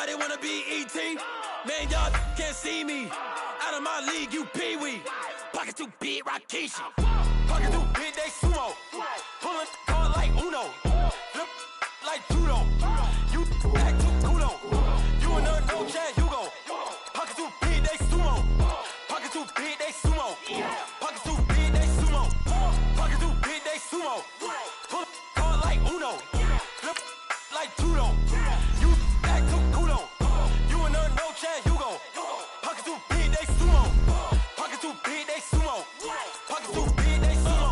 Everybody wanna be E.T. Man, y'all can't see me. Out of my league, you pee-wee. Pocket too big, Rakishi. Pocket too big, they sumo. Pulling card like Uno. Flip like judo. You act too kudo. You in there, no chance, you go. Pocket too big, they sumo. Pocket too big, they sumo. Pocket too big, they sumo. Pocket too big, they sumo. Pull card like Uno. Flip like judo. You act too kudo. You in there, no chance, you go. Pocket too big, they sumo. Pocket too big, they sumo. Pocket too big, they sumo.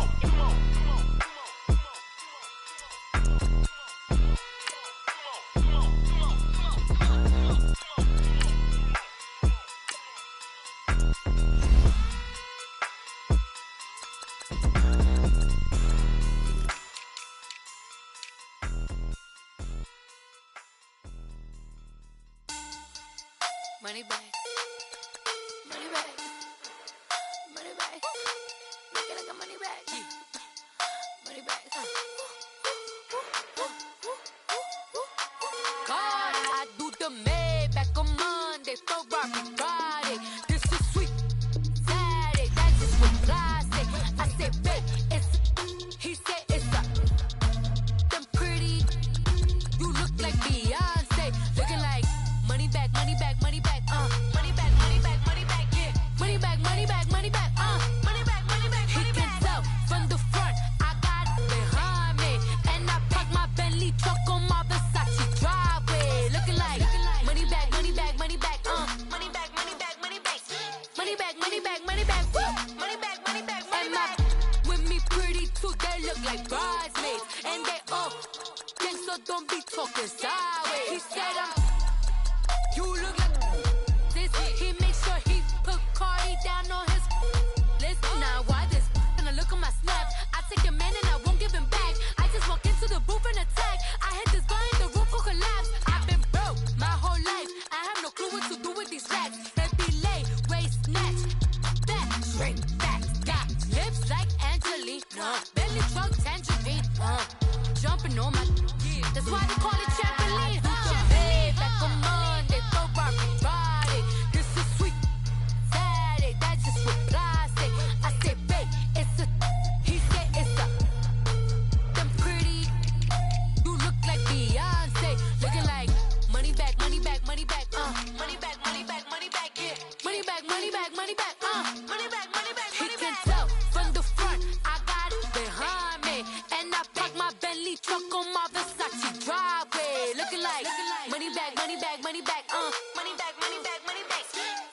Money bag, money bag, money bag. Make it like a money bag, money bag. God, I do the Maybach on Monday, Ferrari Friday. This is sweet Saturday, that's just what I say. I say, babe, it's he said it's a them pretty. You look like Beyonce, looking like money bag, money bag, money bag. Money bag, money bag, money bag, yeah. Money bag, money bag, money bag, money bag, money bag, money bag. He can tell from the front, I got it behind me. And I park my Bentley truck on my Versace driveway. Looking like money bag, money bag, money bag, money bag, money bag, money bag. Money bag, money bag, money bag, woo. Money bag, money bag, money bag. With me pretty too, they look like bridesmaids. And they all gang, so don't be talking sideways. He said you look like this. He makes sure he put Cardi down on his list. Now why this? And I look at my snap. I take a man and I won't give him back. I just walk into the booth and attack. I hit this guy in the roof will collapse. I've been broke my whole life. I have no clue what to do with these racks. Baby lay, waist snatch, back, straight back. Got lips like Angelina, belly truck tangerine. Jumping on my, that's why they call it trampoline. Back on Monday, Ferrari Friday. This is sweet Saturday, that's just what I say. I say, babe, it's a, he said it's a, them pretty, you look like Beyonce, looking like money bag, money bag, money bag, money bag, money bag, money bag, yeah. Money bag, money bag, money bag, money bag, money bag, money bag. He can tell from the front, I got it behind me, and I park my Bentley truck on my Versace driveway, looking like money bag, money bag, money bag, money bag, money bag, money bag,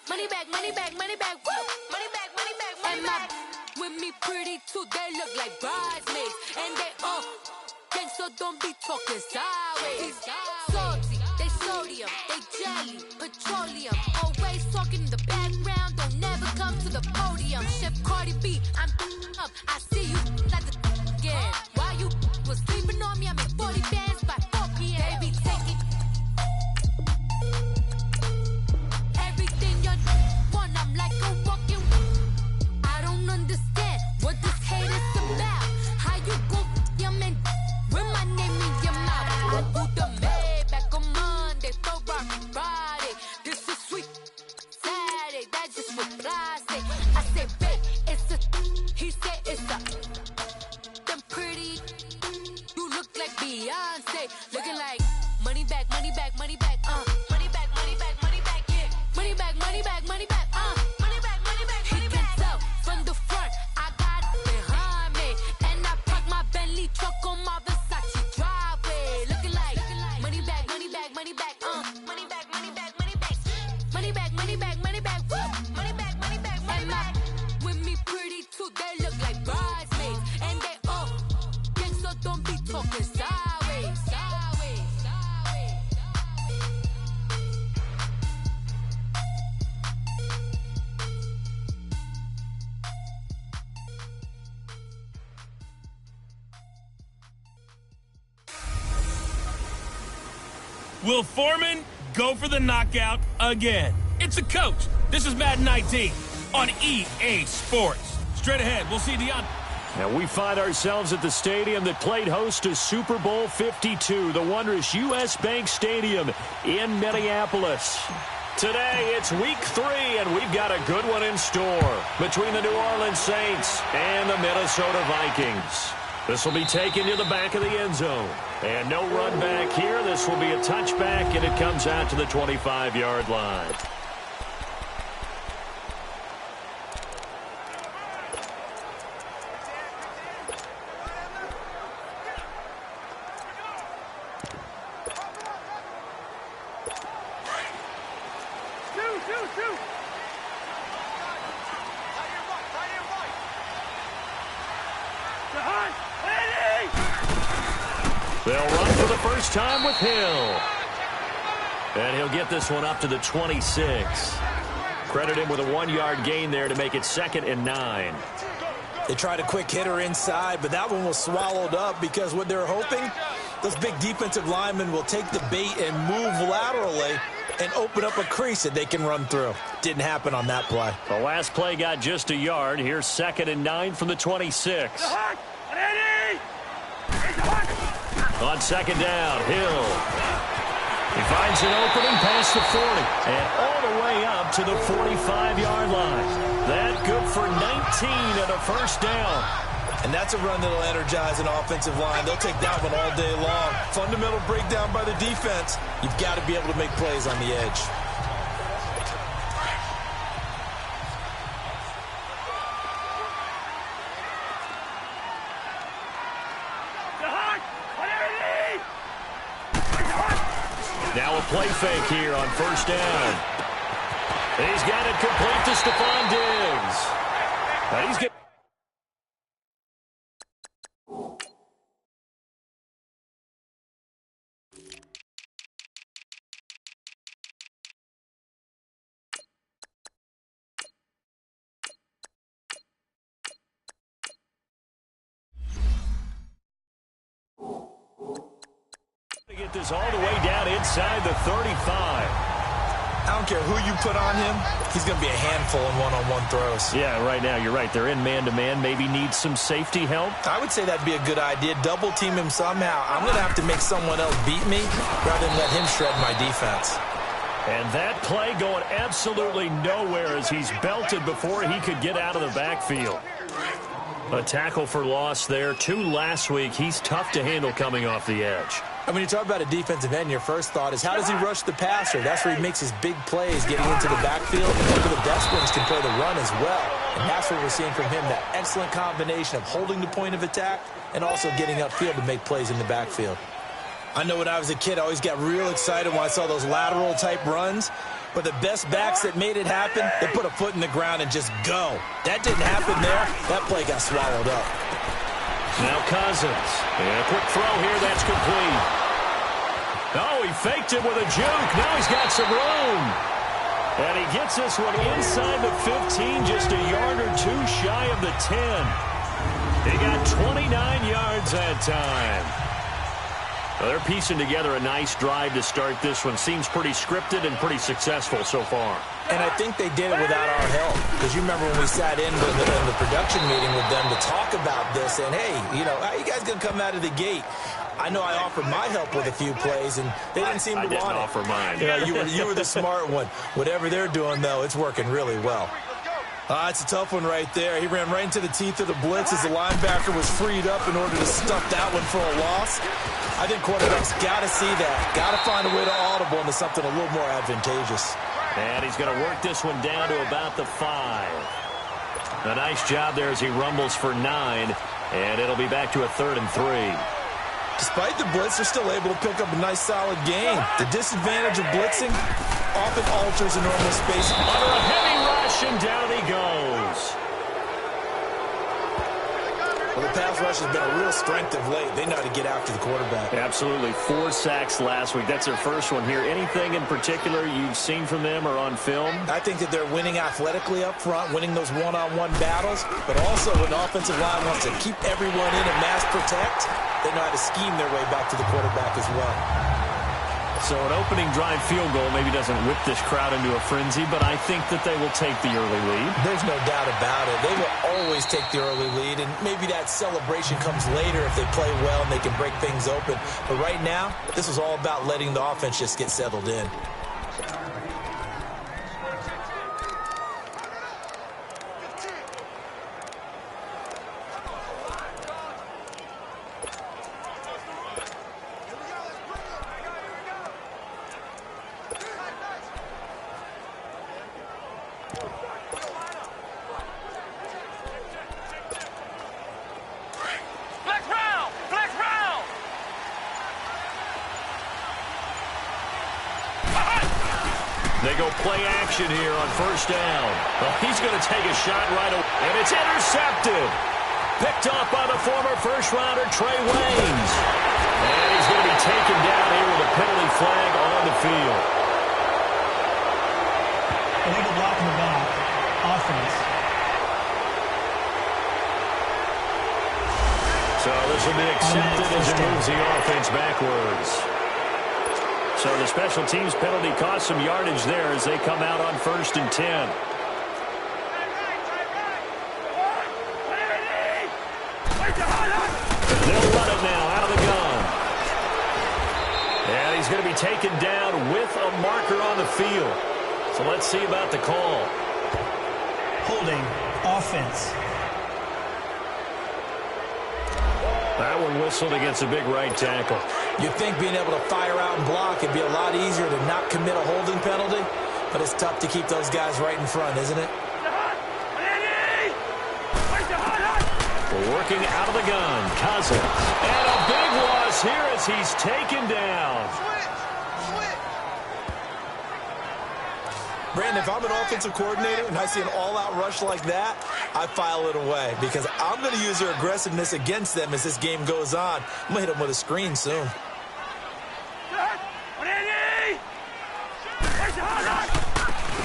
money bag, money bag, money bag, woo, money bag, money bag, money bag. With me pretty too, they look like bridesmaids, and they all gang, so don't be talking sideways. Salty, they sodium, they jelly, petroleum, always talking in the background, don't never come to the podium. Chef Cardi B, I'm up, I see you like the again. Why you was sleeping on me? I make 40 bands by 4 p.m. They be taking everything you want. I'm like a walking. I don't understand what this hate is about. How you go your man with my name in your mouth? I do the Maybach on Monday, Ferrari Friday. This is sweet Saturday, that's just what I say. I say, babe, it's a, he said it's a, them pretty, you look like Beyonce, looking like money bag, money bag, money bag, money bag, money bag, money bag, yeah. Money bag, money bag, money bag, money bag, money bag, money bag. He can tell from the front, I got it behind me, and I park my Bentley truck on my Versace driveway, looking like money bag, money bag, money bag, money bag, money bag, money bag, money bag, money bag, money bag, woo, money bag, money bag, money bag. With me pretty too, they look like bridesmaids, and they all gang, so don't be talking sideways, sideways, sideways. Will Foreman go for the knockout again? It's a coach. This is Madden 19 on EA Sports. Straight ahead, we'll see Deion. And we find ourselves at the stadium that played host to Super Bowl 52, the wondrous U.S. Bank Stadium in Minneapolis. Today, it's week 3, and we've got a good one in store between the New Orleans Saints and the Minnesota Vikings. This will be taken to the back of the end zone. And no run back here. This will be a touchback, and it comes out to the 25-yard line. They'll run for the first time with Hill. And he'll get this one up to the 26. Credit him with a 1-yard gain there to make it 2nd and 9. They tried a quick hitter inside, but that one was swallowed up because what they're hoping, those big defensive linemen will take the bait and move laterally and open up a crease that they can run through. Didn't happen on that play. The last play got just a yard. Here's 2nd and 9 from the 26. On 2nd down, Hill. He finds an opening past the 40 and all the way up to the 45-yard line. That good for 19 and a first down. And that's a run that'll energize an offensive line. They'll take that one all day long. Fundamental breakdown by the defense. You've got to be able to make plays on the edge. Now a play fake here on first down. He's got it complete to Stephon Diggs. And he's getting... Get this all the way down inside the 35. I don't care who you put on him. He's going to be a handful in one-on-one throws. Yeah, right now, you're right. They're in man-to-man. Maybe needs some safety help. I would say that'd be a good idea. Double team him somehow. I'm going to have to make someone else beat me rather than let him shred my defense. And that play going absolutely nowhere as he's belted before he could get out of the backfield. A tackle for loss there. 2 last week. He's tough to handle coming off the edge. And when you talk about a defensive end, your first thought is, how does he rush the passer? That's where he makes his big plays, getting into the backfield. And some of the best ones can play the run as well. And that's what we're seeing from him, that excellent combination of holding the point of attack and also getting upfield to make plays in the backfield. I know when I was a kid, I always got real excited when I saw those lateral-type runs. But the best backs that made it happen, they put a foot in the ground and just go. That didn't happen there. That play got swallowed up. Now Cousins. And a quick throw here. That's complete. Oh, he faked it with a juke. Now he's got some room. And he gets this one inside the 15, just a yard or 2 shy of the 10. He got 29 yards that time. Well, they're piecing together a nice drive to start this one. Seems pretty scripted and pretty successful so far. And I think they did it without our help. Because you remember when we sat in the production meeting with them to talk about this. And, hey, you know, how you guys going to come out of the gate? I know I offered my help with a few plays, and they didn't seem to want it. I didn't offer mine. You know, you were the smart one. Whatever they're doing, though, it's working really well. It's a tough one right there. He ran right into the teeth of the blitz as the linebacker was freed up in order to stuff that one for a loss. I think quarterbacks got to see that. Got to find a way to audible into something a little more advantageous. And he's going to work this one down to about the 5. A nice job there as he rumbles for 9. And it'll be back to a 3rd and 3. Despite the blitz, they're still able to pick up a nice, solid gain. The disadvantage of blitzing often alters a normal space. Under a heavy rush, and down he goes. Well, the pass rush has been a real strength of late. They know how to get after the quarterback. Absolutely. 4 sacks last week. That's their first one here. Anything in particular you've seen from them or on film? I think that they're winning athletically up front, winning those one-on-one battles, but also when the offensive line wants to keep everyone in and mass protect, they know how to scheme their way back to the quarterback as well. So an opening drive field goal maybe doesn't whip this crowd into a frenzy, but I think that they will take the early lead. There's no doubt about it. They will always take the early lead, and maybe that celebration comes later if they play well and they can break things open. But right now, this is all about letting the offense just get settled in. They go play action here on first down. Well, he's going to take a shot right away, and it's intercepted. Picked off by the former first-rounder, Trey Waynes. And he's going to be taken down here with a penalty flag on the field. Illegal block in the back. Offense. So this will be accepted as it moves the offense backwards. So the special teams penalty cost some yardage there as they come out on 1st and 10. They'll run it now out of the gun. And he's going to be taken down with a marker on the field. So let's see about the call. Holding. Offense. That one whistled against a big right tackle. You'd think being able to fire out and block it'd be a lot easier to not commit a holding penalty, but it's tough to keep those guys right in front, isn't it? Working out of the gun, Cousins. And a big loss here as he's taken down. Brandon, if I'm an offensive coordinator and I see an all-out rush like that, I file it away because I'm going to use their aggressiveness against them as this game goes on. I'm going to hit them with a screen soon.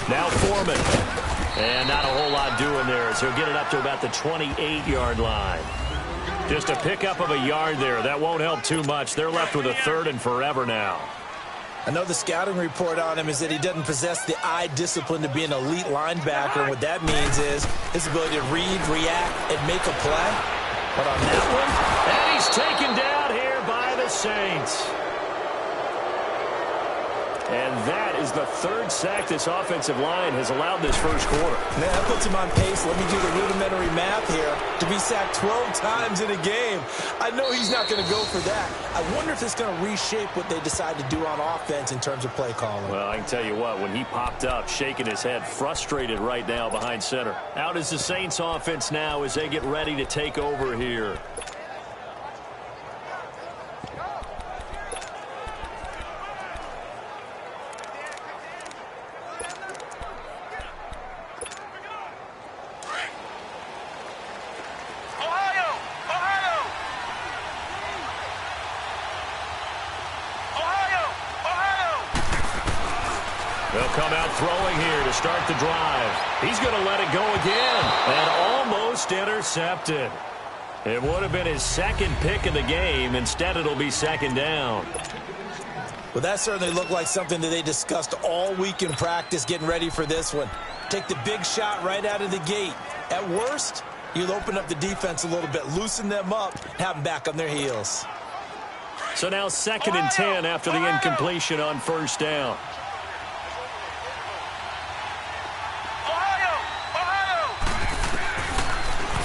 Now Foreman. And not a whole lot doing there as he'll get it up to about the 28-yard line. Just a pickup of a yard there. That won't help too much. They're left with a 3rd and forever now. I know the scouting report on him is that he doesn't possess the eye discipline to be an elite linebacker. And what that means is his ability to read, react, and make a play. But on that one, and he's taken down here by the Saints. And that is the 3rd sack this offensive line has allowed this first quarter. Man, that puts him on pace. Let me do the rudimentary math here. To be sacked 12 times in a game, I know he's not going to go for that. I wonder if it's going to reshape what they decide to do on offense in terms of play calling. Well, I can tell you what, when he popped up, shaking his head, frustrated right now behind center. Out is the Saints offense now as they get ready to take over here. They'll come out throwing here to start the drive. He's going to let it go again and almost intercepted. It would have been his 2nd pick of the game. Instead, it'll be 2nd down. Well, that certainly looked like something that they discussed all week in practice getting ready for this one. Take the big shot right out of the gate. At worst, you'll open up the defense a little bit, loosen them up, have them back on their heels. So now 2nd and 10 after the incompletion on 1st down.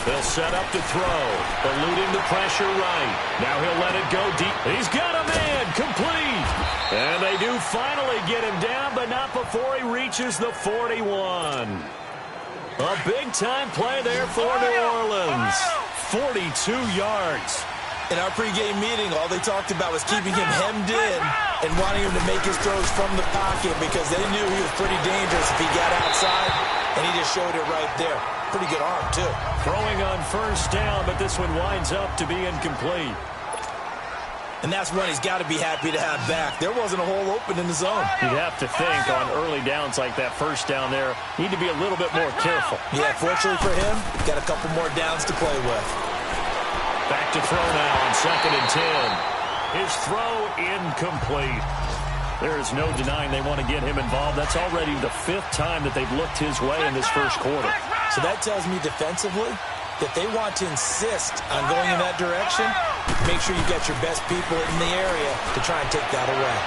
They'll set up to throw, eluding the pressure right. Now he'll let it go deep. He's got a man, complete. And they do finally get him down, but not before he reaches the 41. A big-time play there for New Orleans. 42 yards. In our pregame meeting, all they talked about was keeping him hemmed in and wanting him to make his throws from the pocket because they knew he was pretty dangerous if he got outside, and he just showed it right there. Pretty good arm, too. Throwing on 1st down, but this one winds up to be incomplete. And that's one he's got to be happy to have back. There wasn't a hole open in the zone. You'd have to think on early downs like that 1st down there, need to be a little bit more careful. Yeah, fortunately for him, got a couple more downs to play with. Back to throw now on 2nd and 10. His throw incomplete. There is no denying they want to get him involved. That's already the 5th time that they've looked his way in this first quarter. So that tells me defensively that they want to insist on going in that direction. Make sure you get your best people in the area to try and take that away.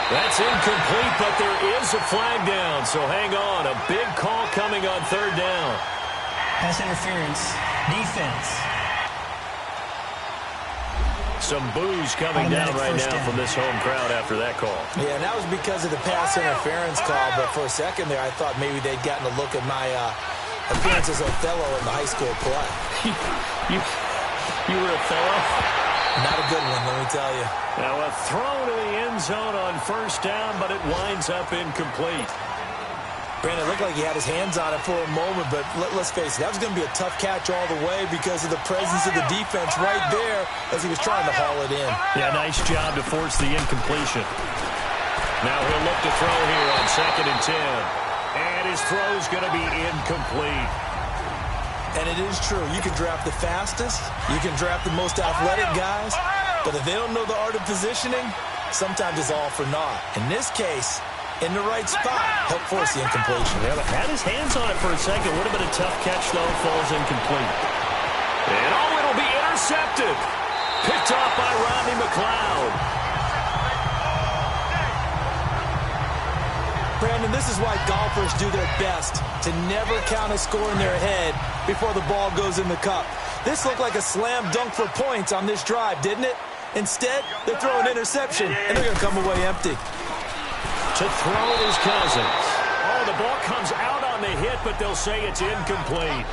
That's incomplete, but there is a flag down. So hang on. A big call coming on 3rd down. Pass interference. Defense. Some boos coming down right now from this home crowd after that call. Yeah, and that was because of the pass interference call. But for a second there, I thought maybe they'd gotten a look at my appearance as Othello in the high school play. You were Othello? Not a good one, let me tell you. Now a throw to the end zone on 1st down, but it winds up incomplete. Brandon, it looked like he had his hands on it for a moment, but let's face it, that was going to be a tough catch all the way because of the presence of the defense right there as he was trying to haul it in. Yeah, nice job to force the incompletion. Now he'll look to throw here on 2nd and 10. And his throw's going to be incomplete. And it is true. You can draft the fastest, you can draft the most athletic guys, but if they don't know the art of positioning, sometimes it's all for naught. In this case, in the right spot, help force the incompletion. Yeah, but had his hands on it for a second. Would have been a tough catch, though. Falls incomplete. And it'll be intercepted. Picked off by Rodney McLeod. Brandon, this is why golfers do their best to never count a score in their head before the ball goes in the cup. This looked like a slam dunk for points on this drive, didn't it? Instead, they're throwing interception, and they're going to come away empty. To throw is Cousins. Oh, the ball comes out on the hit, but they'll say it's incomplete.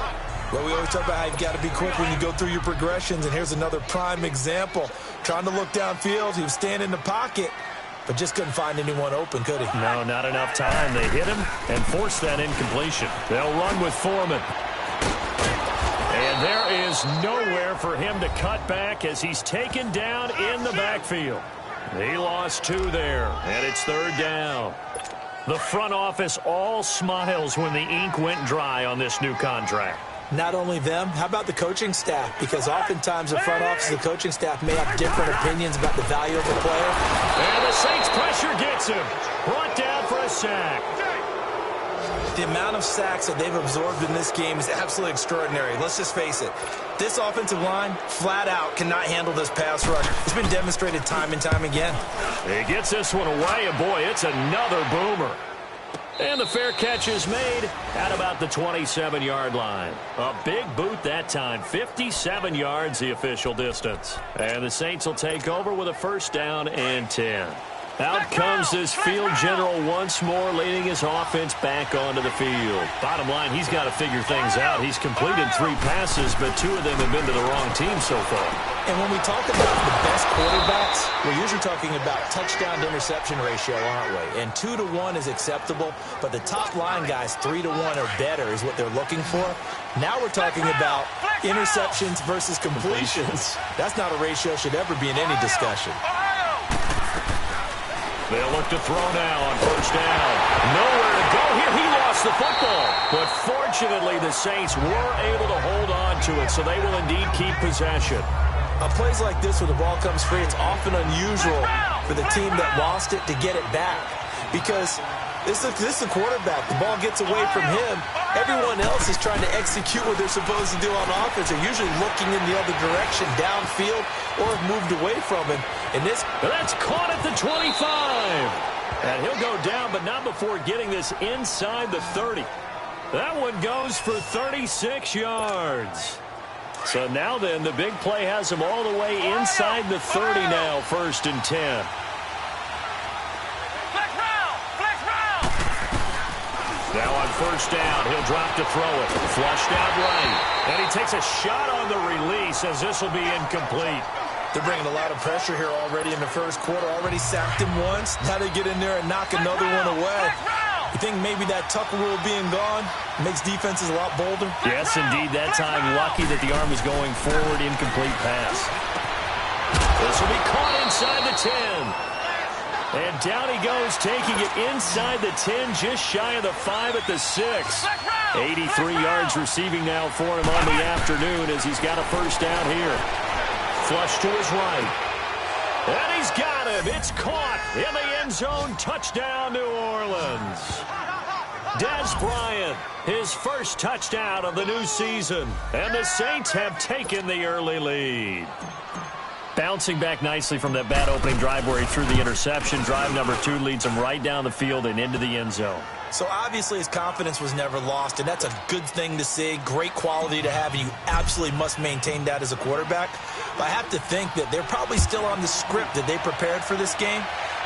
Well, we always talk about how you've got to be quick when you go through your progressions, and here's another prime example. Trying to look downfield, he was standing in the pocket, but just couldn't find anyone open, could he? No, not enough time. They hit him and forced that incompletion. They'll run with Foreman. And there is nowhere for him to cut back as he's taken down in the backfield. He lost 2 there, and it's 3rd down. The front office all smiles when the ink went dry on this new contract. Not only them, how about the coaching staff? Because oftentimes the front office and the coaching staff may have different opinions about the value of a player. And the Saints pressure gets him. Brought down for a sack. The amount of sacks that they've absorbed in this game is absolutely extraordinary. Let's just face it. This offensive line, flat out, cannot handle this pass rush. It's been demonstrated time and time again. He gets this one away, and boy, it's another boomer. And the fair catch is made at about the 27-yard line. A big boot that time. 57 yards, the official distance. And the Saints will take over with a 1st down and 10. Out comes this field general once more, leading his offense back onto the field. Bottom line, he's got to figure things out. He's completed 3 passes, but 2 of them have been to the wrong team so far. And when we talk about the best quarterbacks, we're usually talking about touchdown to interception ratio, aren't we? And 2 to 1 is acceptable, but the top line guys, 3 to 1 or better is what they're looking for. Now we're talking about interceptions versus completions. That's not a ratio should ever be in any discussion. They'll look to throw now on 1st down. Nowhere to go here. He lost the football. But fortunately, the Saints were able to hold on to it, so they will indeed keep possession. On plays like this where the ball comes free, it's often unusual for the team that lost it to get it back. Because this is the quarterback. The ball gets away from him. Everyone else is trying to execute what they're supposed to do on offense. They're usually looking in the other direction, downfield, or have moved away from him. And that's caught at the 25. And he'll go down, but not before getting this inside the 30. That one goes for 36 yards. So now then, the big play has him all the way inside the 30 now, 1st and 10. Now on 1st down, he'll drop to throw it. Flushed out right. And he takes a shot on the release as this will be incomplete. They're bringing a lot of pressure here already in the first quarter. Already sacked him once. Now they get in there and knock another one away. You think maybe that Tucker rule being gone makes defenses a lot bolder? Yes, indeed. That time, lucky that the arm was going forward. Incomplete pass. This will be caught inside the 10. And down he goes, taking it inside the 10, just shy of the 5 at the 6. 83 yards receiving now for him on the afternoon as he's got a 1st down here. Flush to his right. And he's got him. It's caught in the end end zone. Touchdown, New Orleans. Dez Bryant, his first touchdown of the new season. And the Saints have taken the early lead. Bouncing back nicely from that bad opening drive where he threw the interception. Drive number 2 leads him right down the field and into the end zone. So obviously his confidence was never lost, and that's a good thing to see. Great quality to have, and you absolutely must maintain that as a quarterback. But I have to think that they're probably still on the script that they prepared for this game.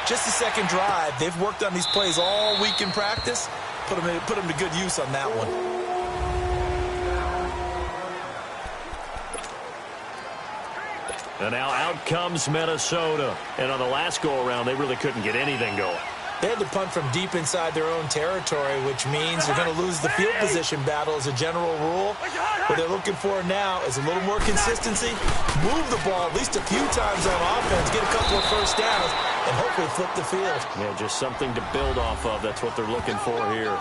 Just the second drive, they've worked on these plays all week in practice. Put them to good use on that one. And now out comes Minnesota. And on the last go-around, they really couldn't get anything going. They had to punt from deep inside their own territory, which means they're going to lose the field position battle as a general rule. What they're looking for now is a little more consistency, move the ball at least a few times on offense, get a couple of first downs, and hopefully flip the field. Yeah, just something to build off of. That's what they're looking for here.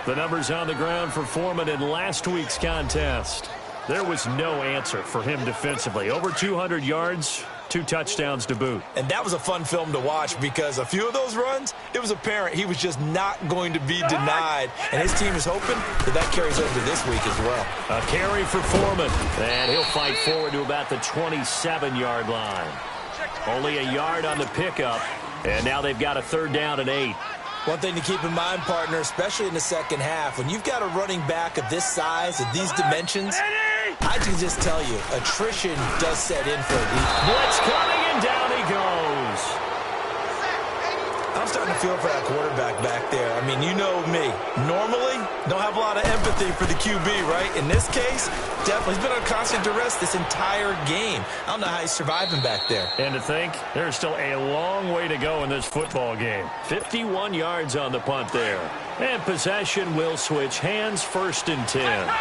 The numbers on the ground for Foreman in last week's contest. There was no answer for him defensively. Over 200 yards, 2 touchdowns to boot. And that was a fun film to watch because a few of those runs, it was apparent he was just not going to be denied. And his team is hoping that carries over to this week as well. A carry for Foreman. And he'll fight forward to about the 27-yard line. Only a yard on the pickup. And now they've got a 3rd down and 8. One thing to keep in mind, partner, especially in the second half, when you've got a running back of this size, of these dimensions, I can just tell you, attrition does set in for a defense. Blitz coming, and down he goes. I'm starting to feel for that quarterback back there. I mean, you know me. Normally, don't have a lot of empathy for the QB, right? In this case, definitely. He's been on constant duress this entire game. I don't know how he's surviving back there. And to think, there's still a long way to go in this football game. 51 yards on the punt there. And possession will switch hands, 1st and 10.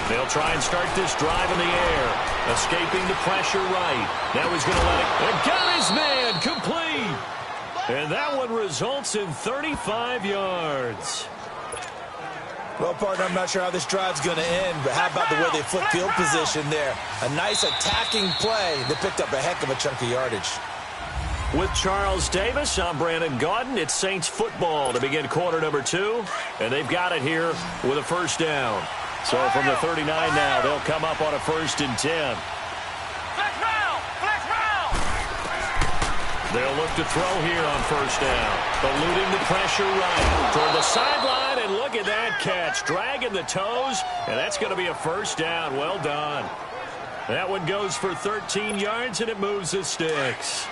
They'll try and start this drive in the air. Escaping the pressure right. Now he's going to let it. And got his man complete. And that one results in 35 yards. Well, partner, I'm not sure how this drive's going to end, but how about the way they flip field position there? A nice attacking play that picked up a heck of a chunk of yardage. With Charles Davis, I'm Brandon Gaudin. It's Saints football to begin quarter number 2. And they've got it here with a 1st down. So from the 39 now, they'll come up on a 1st and 10. They'll look to throw here on 1st down. Eluding the pressure right toward the sideline, and look at that catch. Dragging the toes, and that's going to be a 1st down. Well done. That one goes for 13 yards, and it moves the sticks.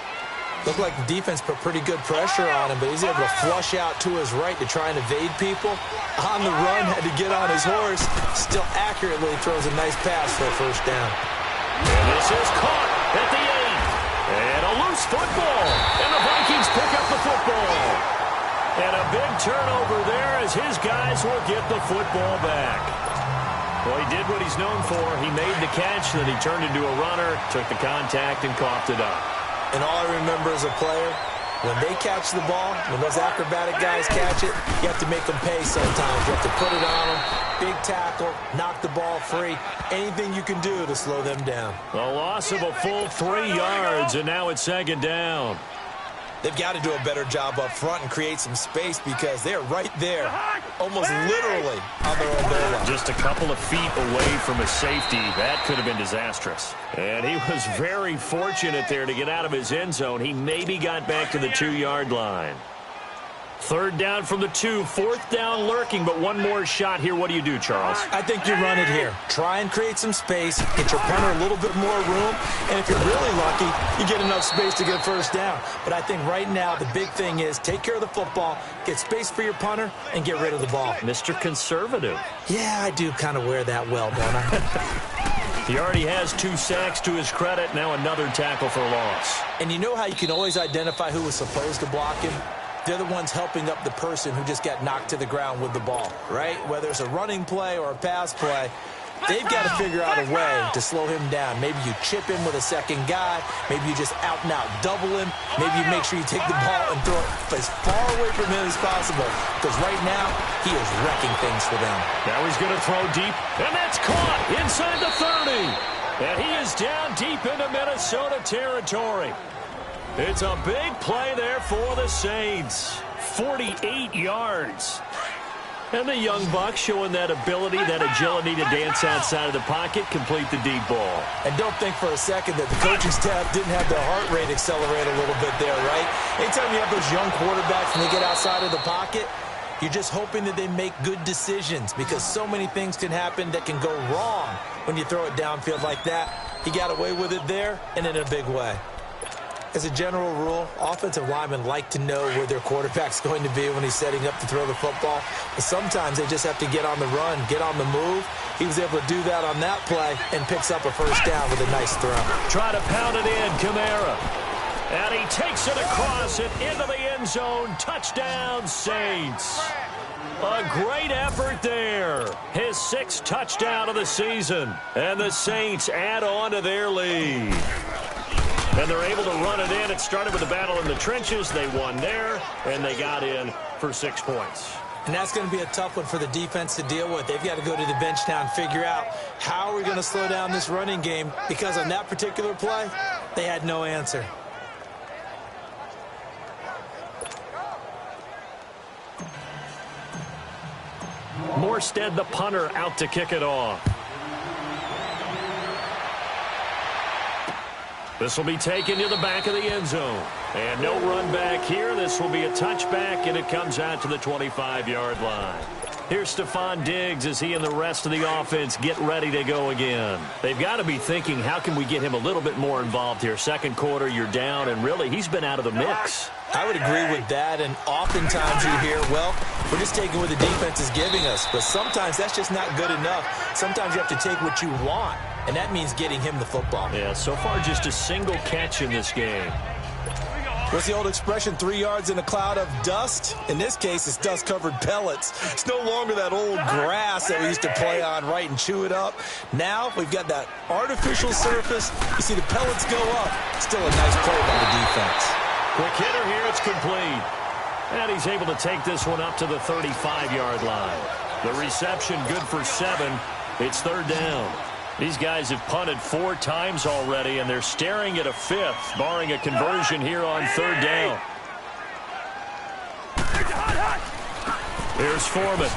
Looked like the defense put pretty good pressure on him, but he's able to flush out to his right to try and evade people. On the run, had to get on his horse. Still accurately throws a nice pass for a 1st down. And this is caught at the 8. And a loose football. And the Vikings pick up the football. And a big turnover there as his guys will get the football back. Well, he did what he's known for. He made the catch, then he turned into a runner, took the contact, and coughed it up. And all I remember as a player, when they catch the ball, when those acrobatic guys catch it, you have to make them pay sometimes. You have to put it on them, big tackle, knock the ball free, anything you can do to slow them down. A loss of a full 3 yards, and now it's 2nd down. They've got to do a better job up front and create some space because they're right there, almost literally on their own goal line. Just a couple of feet away from a safety. That could have been disastrous. And he was very fortunate there to get out of his end zone. He maybe got back to the 2-yard line. 3rd down from the 2, 4th down lurking, but one more shot here. What do you do, Charles? I think you run it here. Try and create some space, get your punter a little bit more room, and if you're really lucky, you get enough space to get a 1st down. But I think right now the big thing is take care of the football, get space for your punter, and get rid of the ball. Mr. Conservative. Yeah, I do kind of wear that well, don't I? He already has 2 sacks to his credit, now another tackle for loss. And you know how you can always identify who was supposed to block him? They're the ones helping up the person who just got knocked to the ground with the ball, right? Whether it's a running play or a pass play, they've got to figure out a way to slow him down. Maybe you chip him with a second guy. Maybe you just out-and-out double him. Maybe you make sure you take the ball and throw it as far away from him as possible. Because right now, he is wrecking things for them. Now he's going to throw deep, and that's caught inside the 30. And he is down deep into Minnesota territory. It's a big play there for the Saints. 48 yards. And the young Bucks showing that ability, that agility to dance outside of the pocket, complete the deep ball. And don't think for a second that the coaching staff didn't have their heart rate accelerate a little bit there, right? Anytime you have those young quarterbacks and they get outside of the pocket, you're just hoping that they make good decisions because so many things can happen that can go wrong when you throw it downfield like that. He got away with it there and in a big way. As a general rule, offensive linemen like to know where their quarterback's going to be when he's setting up to throw the football. But sometimes they just have to get on the run, get on the move. He was able to do that on that play and picks up a first down with a nice throw. Try to pound it in, Kamara. And he takes it across and into the end zone. Touchdown, Saints. A great effort there. His 6th touchdown of the season. And the Saints add on to their lead. And they're able to run it in. It started with a battle in the trenches. They won there, and they got in for 6 points. And that's going to be a tough one for the defense to deal with. They've got to go to the bench now and figure out how are we going to slow down this running game, because on that particular play, they had no answer. Morstead, the punter, out to kick it off. This will be taken to the back of the end zone. And no run back here. This will be a touchback, and it comes out to the 25-yard line. Here's Stephon Diggs as he and the rest of the offense get ready to go again. They've got to be thinking, how can we get him a little bit more involved here? Second quarter, you're down, and really, he's been out of the mix. I would agree with that, and oftentimes you hear, well, we're just taking what the defense is giving us. But sometimes that's just not good enough. Sometimes you have to take what you want, and that means getting him the football. Yeah, so far just a single catch in this game. What's the old expression, 3 yards in a cloud of dust? In this case, it's dust-covered pellets. It's no longer that old grass that we used to play on, right, and chew it up. Now we've got that artificial surface. You see the pellets go up. Still a nice play by the defense. Quick hitter here, it's complete. And he's able to take this one up to the 35-yard line. The reception good for 7. It's third down. These guys have punted 4 times already, and they're staring at a 5th, barring a conversion here on third down. Here's Foreman.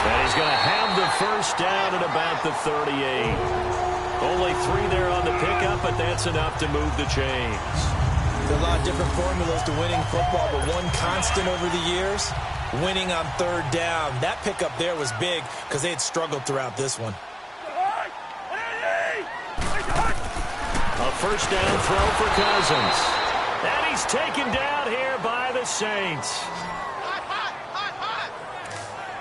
And he's going to have the first down at about the 38. Only 3 there on the pickup, but that's enough to move the chains. There are a lot of different formulas to winning football, but one constant over the years, winning on third down. That pickup there was big because they had struggled throughout this one. A first down throw for Cousins. And he's taken down here by the Saints.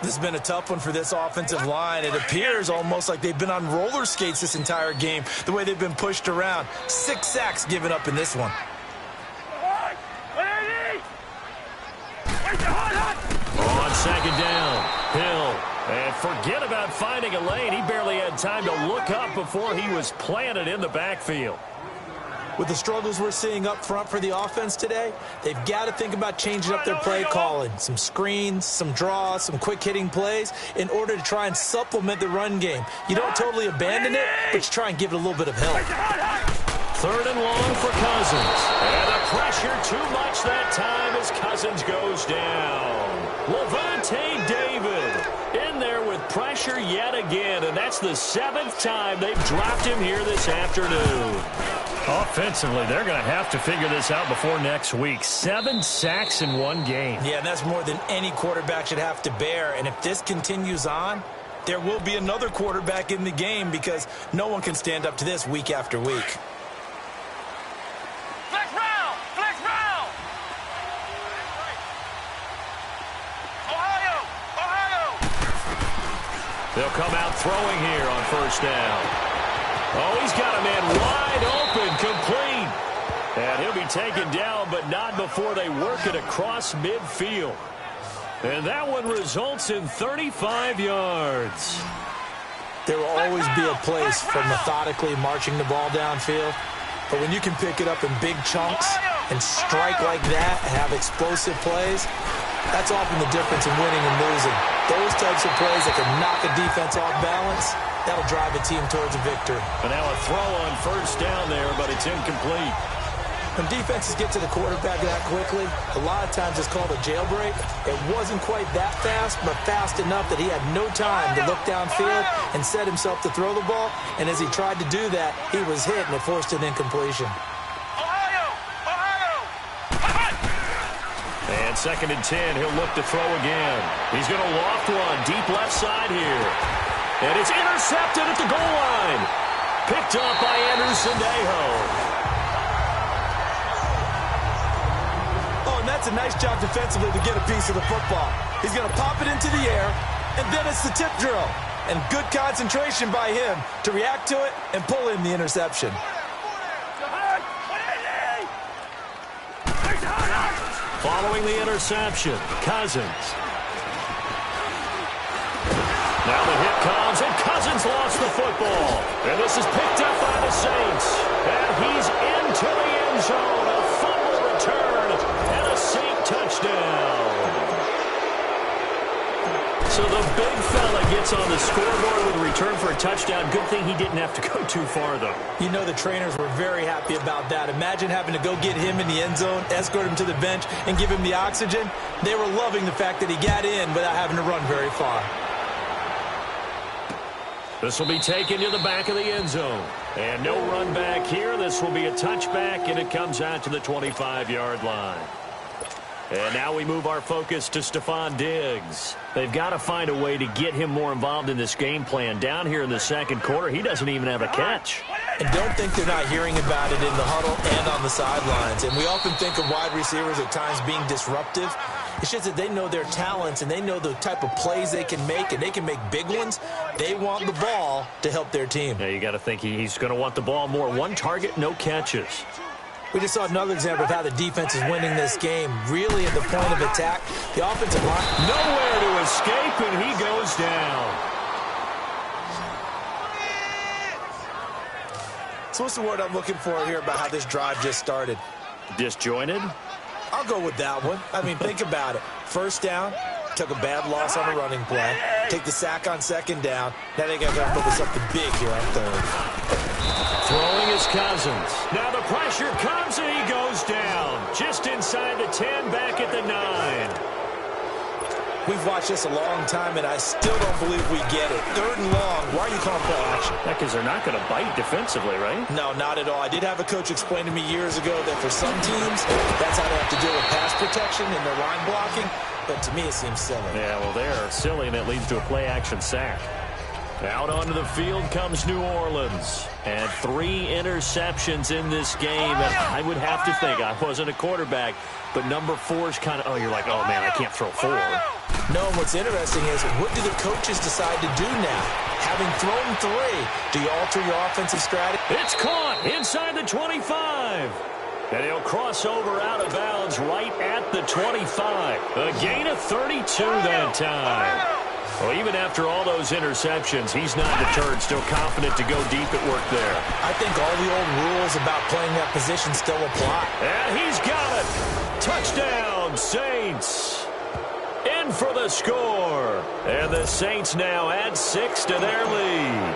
This has been a tough one for this offensive line. It appears almost like they've been on roller skates this entire game, the way they've been pushed around. 6 sacks given up in this one. On second down, Hill. And forget about finding a lane. He barely had time to look up before he was planted in the backfield. With the struggles we're seeing up front for the offense today, they've got to think about changing up their play calling. Some screens, some draws, some quick-hitting plays in order to try and supplement the run game. You don't totally abandon it, but you try and give it a little bit of help. Third and long for Cousins. And the pressure too much that time as Cousins goes down. Levante David in there with pressure yet again, and that's the 7th time they've dropped him here this afternoon. Offensively, they're going to have to figure this out before next week. 7 sacks in one game. Yeah, and that's more than any quarterback should have to bear. And if this continues on, there will be another quarterback in the game because no one can stand up to this week after week. Flex round! Flex round! Ohio! Ohio! They'll come out throwing here on first down. Oh, he's got a man wide open, complete. And he'll be taken down, but not before they work it across midfield. And that one results in 35 yards. There will always be a place for methodically marching the ball downfield. But when you can pick it up in big chunks and strike like that and have explosive plays, That's often the difference in winning and losing. Those types of plays that can knock a defense off balance, that'll drive a team towards a victory. And now a throw on first down there, but it's incomplete. When defenses get to the quarterback that quickly, a lot of times it's called a jailbreak. It wasn't quite that fast, but fast enough that he had no time to look downfield and set himself to throw the ball. And as he tried to do that, he was hit and it forced an incompletion. And 2nd and 10, he'll look to throw again. He's going to loft one deep left side here. And it's intercepted at the goal line. Picked up by Anderson-Dejo. Oh, and that's a nice job defensively to get a piece of the football. He's going to pop it into the air, and then it's the tip drill. And good concentration by him to react to it and pull in the interception. Following the interception, Cousins. Now the hit comes, and Cousins lost the football. And this is picked up by the Saints. And he's into the end zone. A fumble return and a Saint touchdown. So the big fella gets on the scoreboard with a return for a touchdown. Good thing he didn't have to go too far, though. You know the trainers were very happy about that. Imagine having to go get him in the end zone, escort him to the bench, and give him the oxygen. They were loving the fact that he got in without having to run very far. This will be taken to the back of the end zone. And no run back here. This will be a touchback, and it comes out to the 25-yard line. And now we move our focus to Stephon Diggs. They've got to find a way to get him more involved in this game plan. Down here in the second quarter, he doesn't even have a catch. And don't think they're not hearing about it in the huddle and on the sidelines. And we often think of wide receivers at times being disruptive. It's just that they know their talents and they know the type of plays they can make, and they can make big ones. They want the ball to help their team. Yeah, you got to think he's going to want the ball more. One target, no catches. We just saw another example of how the defense is winning this game. Really at the point of attack, the offensive line nowhere to escape, and he goes down. So what's the word I'm looking for here about how this drive just started? Disjointed? I'll go with that one. I mean, think about it. First down, took a bad loss on a running play. Take the sack on second down. Now they got to focus up the big here on third. Throwing is Cousins. Now the pressure comes and he goes down. Just inside the 10, back at the 9. We've watched this a long time, and I still don't believe we get it. Third and long. Why are you calling play action? Yeah, because they're not going to bite defensively, right? No, not at all. I did have a coach explain to me years ago that for some teams, that's how they have to deal with pass protection and their line blocking. But to me, it seems silly. Yeah, well, they're silly, and it leads to a play-action sack. Out onto the field comes New Orleans. And 3 interceptions in this game. And I would have to think, I wasn't a quarterback, but number 4 is kind of, oh, you're like, oh, man, I can't throw 4. No, and what's interesting is, what do the coaches decide to do now? Having thrown 3, do you alter your offensive strategy? It's caught inside the 25. And he'll cross over out of bounds right at the 25. A gain of 32 that time. Well, even after all those interceptions, he's not deterred, still confident to go deep at work there. I think all the old rules about playing that position still apply. And he's got it. Touchdown, Saints. In for the score. And the Saints now add 6 to their lead.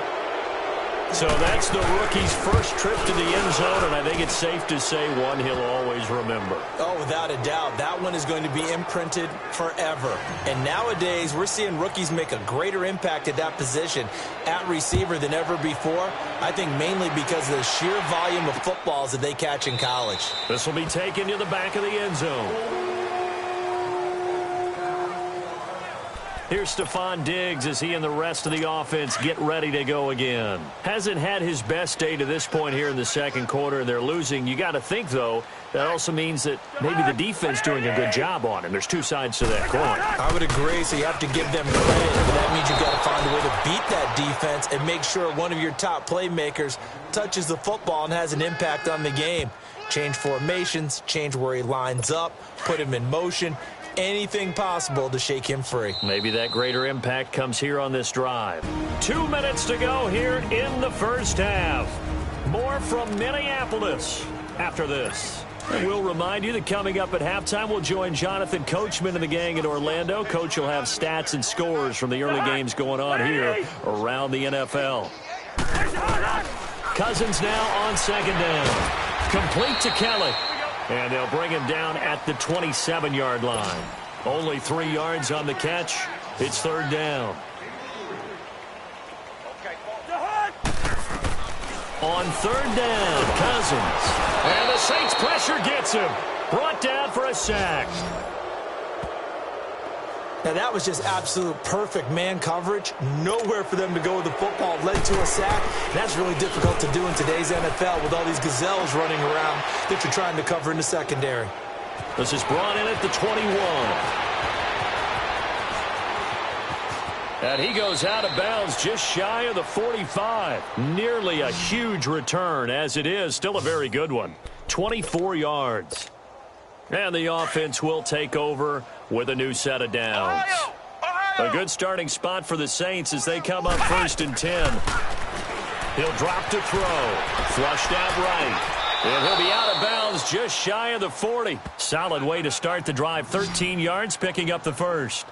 So that's the rookie's first trip to the end zone, and I think it's safe to say one he'll always remember. Oh, without a doubt. That one is going to be imprinted forever. And nowadays, we're seeing rookies make a greater impact at that position at receiver than ever before. I think mainly because of the sheer volume of footballs that they catch in college. This will be taken to the back of the end zone. Here's Stephon Diggs as he and the rest of the offense get ready to go again. Hasn't had his best day to this point here in the second quarter, and they're losing. You got to think, though, that also means that maybe the defense doing a good job on him. There's 2 sides to that coin. I would agree, so you have to give them credit, but that means you've got to find a way to beat that defense and make sure one of your top playmakers touches the football and has an impact on the game. Change formations, change where he lines up, put him in motion. Anything possible to shake him free. Maybe that greater impact comes here on this drive. 2 minutes to go here in the first half. More from Minneapolis after this. And we'll remind you that coming up at halftime, we'll join Jonathan Coachman and the gang in Orlando. Coach will have stats and scores from the early games going on here around the NFL. Cousins now on second down. Complete to Kelly. And they'll bring him down at the 27-yard line. Only 3 yards on the catch. It's third down. On third down, Cousins. And the Saints pressure gets him. Brought down for a sack. Now, that was just absolute perfect man coverage. Nowhere for them to go with the football. Led to a sack. That's really difficult to do in today's NFL with all these gazelles running around that you're trying to cover in the secondary. This is brought in at the 21. And he goes out of bounds just shy of the 45. Nearly a huge return as it is. Still a very good one. 24 yards. And the offense will take over with a new set of downs. A good starting spot for the Saints as they come up 1st and 10. He'll drop to throw. Flushed out right. And he'll be out of bounds just shy of the 40. Solid way to start the drive. 13 yards, picking up the first.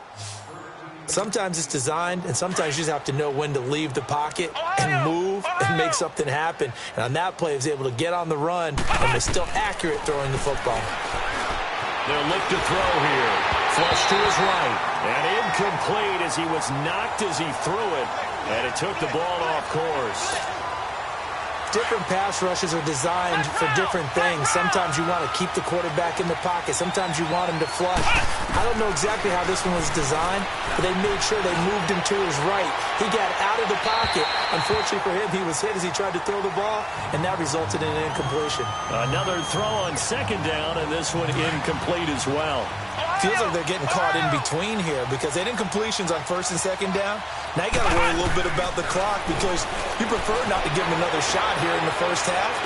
Sometimes it's designed, and sometimes you just have to know when to leave the pocket and move and make something happen. And on that play, he was able to get on the run and was still accurate throwing the football. They'll look to throw here. Flush to his right. And incomplete as he was knocked as he threw it. And it took the ball off course. Different pass rushes are designed for different things. Sometimes you want to keep the quarterback in the pocket. Sometimes you want him to flush. I don't know exactly how this one was designed, but they made sure they moved him to his right. He got out of the pocket. Unfortunately for him, he was hit as he tried to throw the ball, and that resulted in an incompletion. Another throw on second down, and this one incomplete as well. Feels like they're getting caught in between here because they had incompletions on 1st and 2nd down. Now you got to worry a little bit about the clock because you prefer not to give them another shot here in the first half.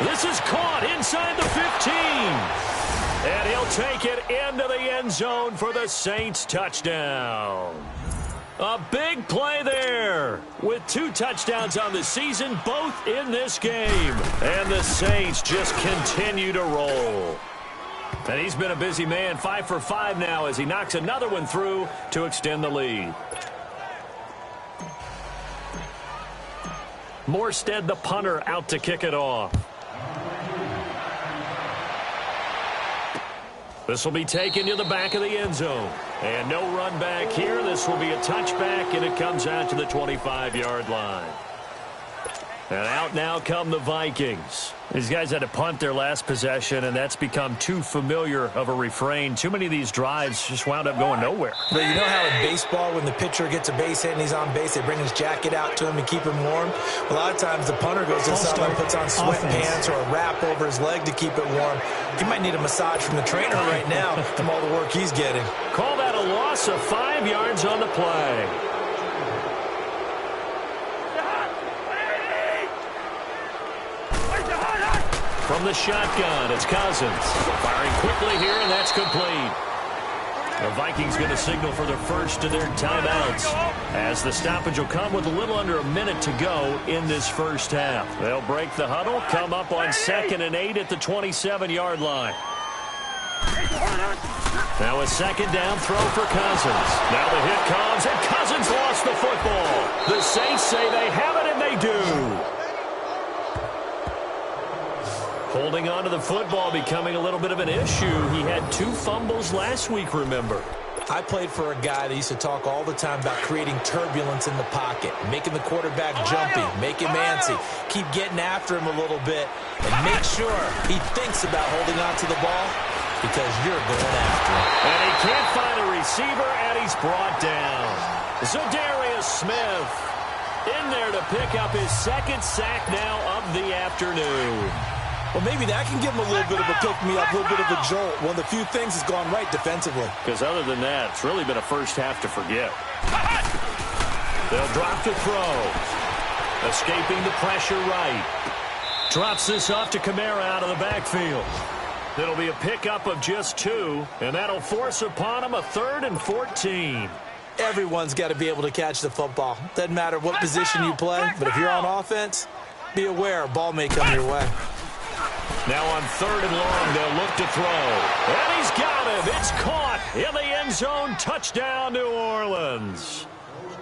This is caught inside the 15. And he'll take it into the end zone for the Saints touchdown. A big play there with 2 touchdowns on the season, both in this game. And the Saints just continue to roll. And he's been a busy man, 5 for 5 now as he knocks another one through to extend the lead. Morstead, the punter, out to kick it off. This will be taken to the back of the end zone. And no run back here. This will be a touchback, and it comes out to the 25-yard line. And out now come the Vikings. These guys had to punt their last possession, and that's become too familiar of a refrain. Too many of these drives just wound up going nowhere. But you know how in baseball, when the pitcher gets a base hit and he's on base, they bring his jacket out to him to keep him warm? A lot of times the punter goes to the sideline and puts on sweatpants or a wrap over his leg to keep it warm. He might need a massage from the trainer right now from all the work he's getting. Call that a loss of 5 yards on the play. From the shotgun, it's Cousins. Firing quickly here, and that's complete. The Vikings going to signal for their first of their timeouts, as the stoppage will come with a little under a minute to go in this first half. They'll break the huddle, come up on 2nd and 8 at the 27-yard line. Now a second down throw for Cousins. Now the hit comes, and Cousins lost the football. The Saints say they have it, and they do. Holding on to the football becoming a little bit of an issue. He had 2 fumbles last week, remember. I played for a guy that used to talk all the time about creating turbulence in the pocket, making the quarterback jumpy, make him antsy, keep getting after him a little bit, and make sure he thinks about holding on to the ball because you're going after him. And he can't find a receiver, and he's brought down. Za'Darius Smith in there to pick up his 2nd sack now of the afternoon. Well, maybe that can give him a little bit of a pick-me-up, a little bit of a jolt. One of the few things has gone right defensively. Because other than that, it's really been a first half to forget. They'll drop to throw. Escaping the pressure right. Drops this off to Kamara out of the backfield. It'll be a pickup of just 2, and that'll force upon him a 3rd and 14. Everyone's got to be able to catch the football. Doesn't matter what position you play, but if you're on offense, be aware a ball may come your way. Now on 3rd and long, they'll look to throw. And he's got him. It's caught in the end zone. Touchdown, New Orleans.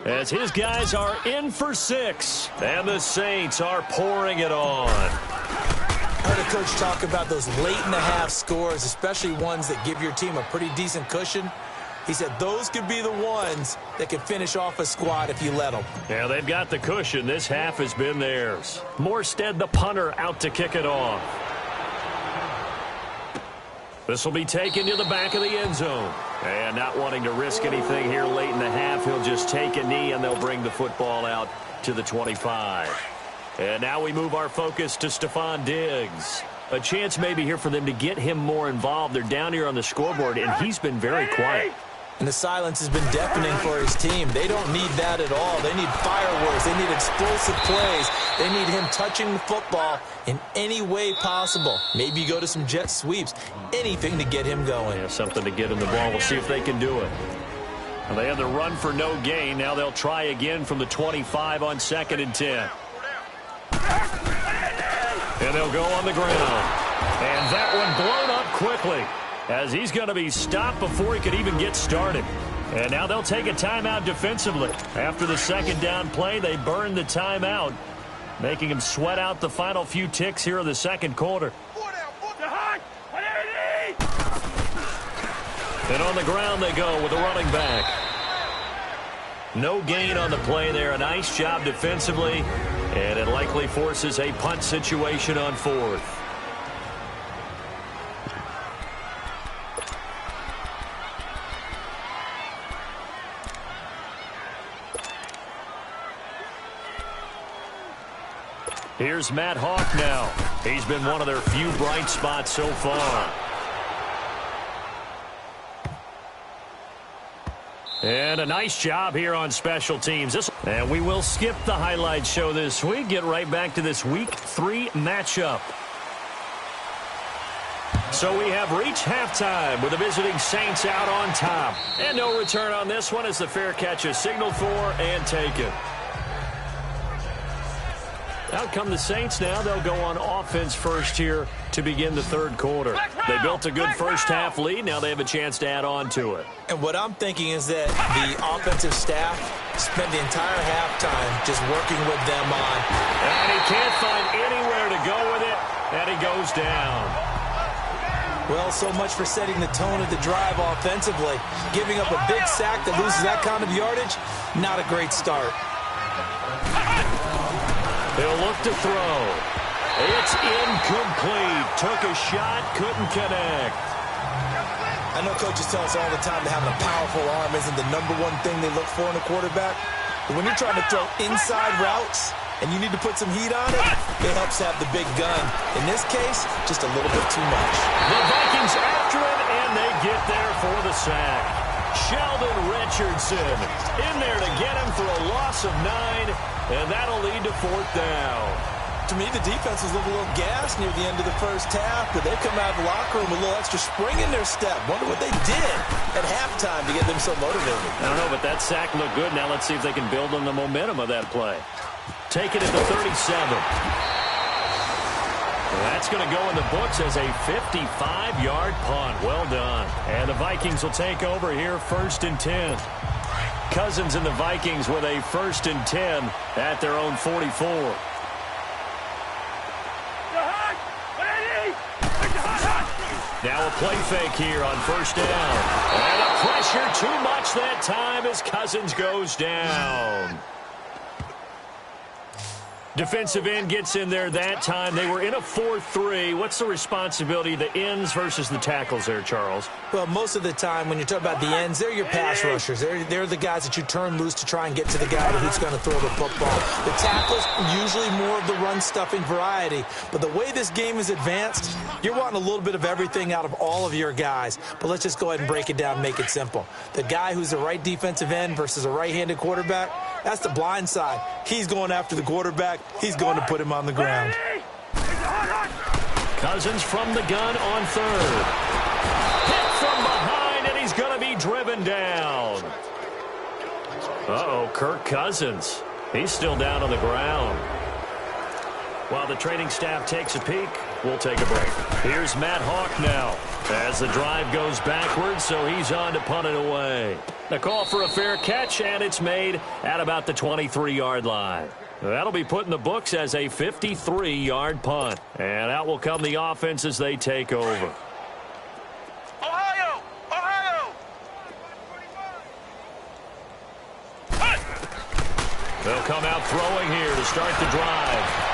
As his guys are in for 6. And the Saints are pouring it on. I heard a coach talk about those late-in-the-half scores, especially ones that give your team a pretty decent cushion. He said those could be the ones that could finish off a squad if you let them. Yeah, they've got the cushion. This half has been theirs. Morstead, the punter, out to kick it off. This will be taken to the back of the end zone. And not wanting to risk anything here late in the half, he'll just take a knee, and they'll bring the football out to the 25. And now we move our focus to Stephon Diggs. A chance maybe here for them to get him more involved. They're down here on the scoreboard, and he's been very quiet. And the silence has been deafening for his team. They don't need that at all. They need fireworks. They need explosive plays. They need him touching the football in any way possible. Maybe you go to some jet sweeps. Anything to get him going. Yeah, something to get him the ball. We'll see if they can do it. Well, they had the run for no gain. Now they'll try again from the 25 on 2nd and 10. And they'll go on the ground. And that one blown up quickly, as he's going to be stopped before he could even get started. And now they'll take a timeout defensively. After the 2nd down play, they burn the timeout, making him sweat out the final few ticks here in the 2nd quarter. And on the ground they go with a running back. No gain on the play there. A nice job defensively. And it likely forces a punt situation on 4th. Here's Matt Hawk now. He's been one of their few bright spots so far. And a nice job here on special teams. And we will skip the highlight show this week. Get right back to this Week 3 matchup. So we have reached halftime with the visiting Saints out on top. And no return on this one as the fair catch is signaled for and taken. Out come the Saints now. They'll go on offense first here to begin the 3rd quarter. They built a good first half lead. Now they have a chance to add on to it. And what I'm thinking is that the offensive staff spent the entire halftime just working with them on. And he can't find anywhere to go with it, and he goes down. Well, so much for setting the tone of the drive offensively. Giving up a big sack that loses that kind of yardage, not a great start. He'll look to throw. It's incomplete. Took a shot, couldn't connect. I know coaches tell us all the time that having a powerful arm isn't the #1 thing they look for in a quarterback. But when you're trying to throw inside routes and you need to put some heat on it, it helps to have the big gun. In this case, just a little bit too much. The Vikings after him, and they get there for the sack. Sheldon Richardson in there to get him for a loss of 9, and that'll lead to 4th down. To me, the defense was a little gassed near the end of the first half, but they come out of the locker room with a little extra spring in their step. Wonder what they did at halftime to get them so motivated. I don't know, but that sack looked good. Now let's see if they can build on the momentum of that play. Take it at the 37. Well, that's going to go in the books as a 55-yard punt. Well done. And the Vikings will take over here 1st and 10. Cousins and the Vikings with a 1st and 10 at their own 44. Now a play fake here on 1st down. And the pressure too much that time as Cousins goes down. Defensive end gets in there that time. They were in a 4-3. What's the responsibility of the ends versus the tackles there, Charles? Well, most of the time when you talk about the ends, they're your pass rushers. They're the guys that you turn loose to try and get to the guy who's going to throw the football. The tackles, usually more of the run-stuffing variety. But the way this game is advanced, you're wanting a little bit of everything out of all of your guys. But let's just go ahead and break it down and make it simple. The guy who's the right defensive end versus a right-handed quarterback, that's the blind side. He's going after the quarterback. He's going to put him on the ground. Cousins from the gun on 3rd. Hit from behind, and he's going to be driven down. Uh-oh, Kirk Cousins. He's still down on the ground. While the training staff takes a peek, We'll take a break. Here's Matt Hawk now as the drive goes backwards, so he's on to punt it away. The call for a fair catch, and it's made at about the 23-yard line. That'll be put in the books as a 53-yard punt. And out will come the offense as they take over. Ohio! Ohio! They'll come out throwing here to start the drive.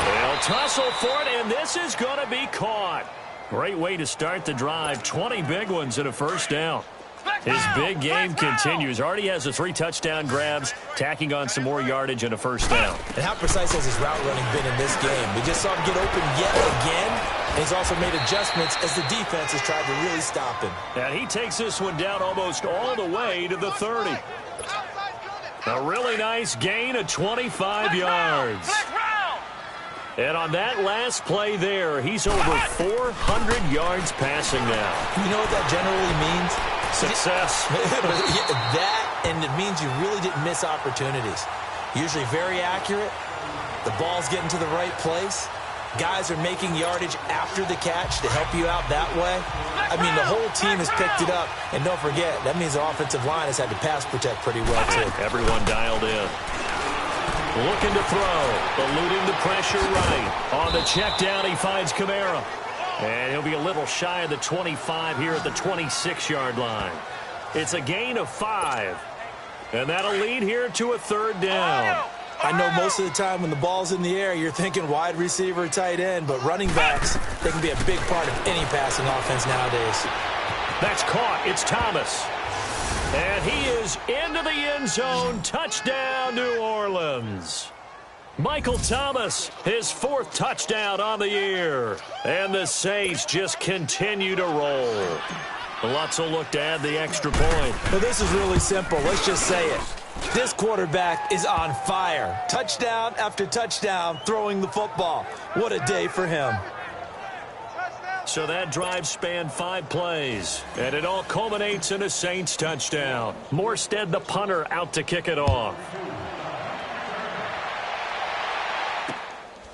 They'll tussle for it, and this is going to be caught. Great way to start the drive. 20 big ones and a first down. His big game continues. Already has the 3 touchdown grabs, tacking on some more yardage and a first down. And how precise has his route running been in this game? We just saw him get open yet again, and he's also made adjustments as the defense has tried to really stop him. And he takes this one down almost all the way to the 30. A really nice gain of 25 yards. And on that last play there, he's over 400 yards passing now. You know what that generally means? Success. That, and it means you really didn't miss opportunities. Usually very accurate. The ball's getting to the right place. Guys are making yardage after the catch to help you out that way. I mean, the whole team has picked it up. And don't forget, that means the offensive line has had to pass protect pretty well, too. Everyone dialed in. Looking to throw. Eluding the pressure right. On the check down, he finds Kamara. And he'll be a little shy of the 25 here at the 26-yard line. It's a gain of 5. And that'll lead here to a third down. I know most of the time when the ball's in the air, you're thinking wide receiver, tight end, but running backs, they can be a big part of any passing offense nowadays. That's caught. It's Thomas. And he is into the end zone. Touchdown, New Orleans. Michael Thomas, his 4th touchdown on the year. And the Saints just continue to roll. Lutz will look to add the extra point. Well, this is really simple. Let's just say it. This quarterback is on fire. Touchdown after touchdown throwing the football. What a day for him. So that drive spanned 5 plays, and it all culminates in a Saints touchdown. Morstead, the punter, out to kick it off.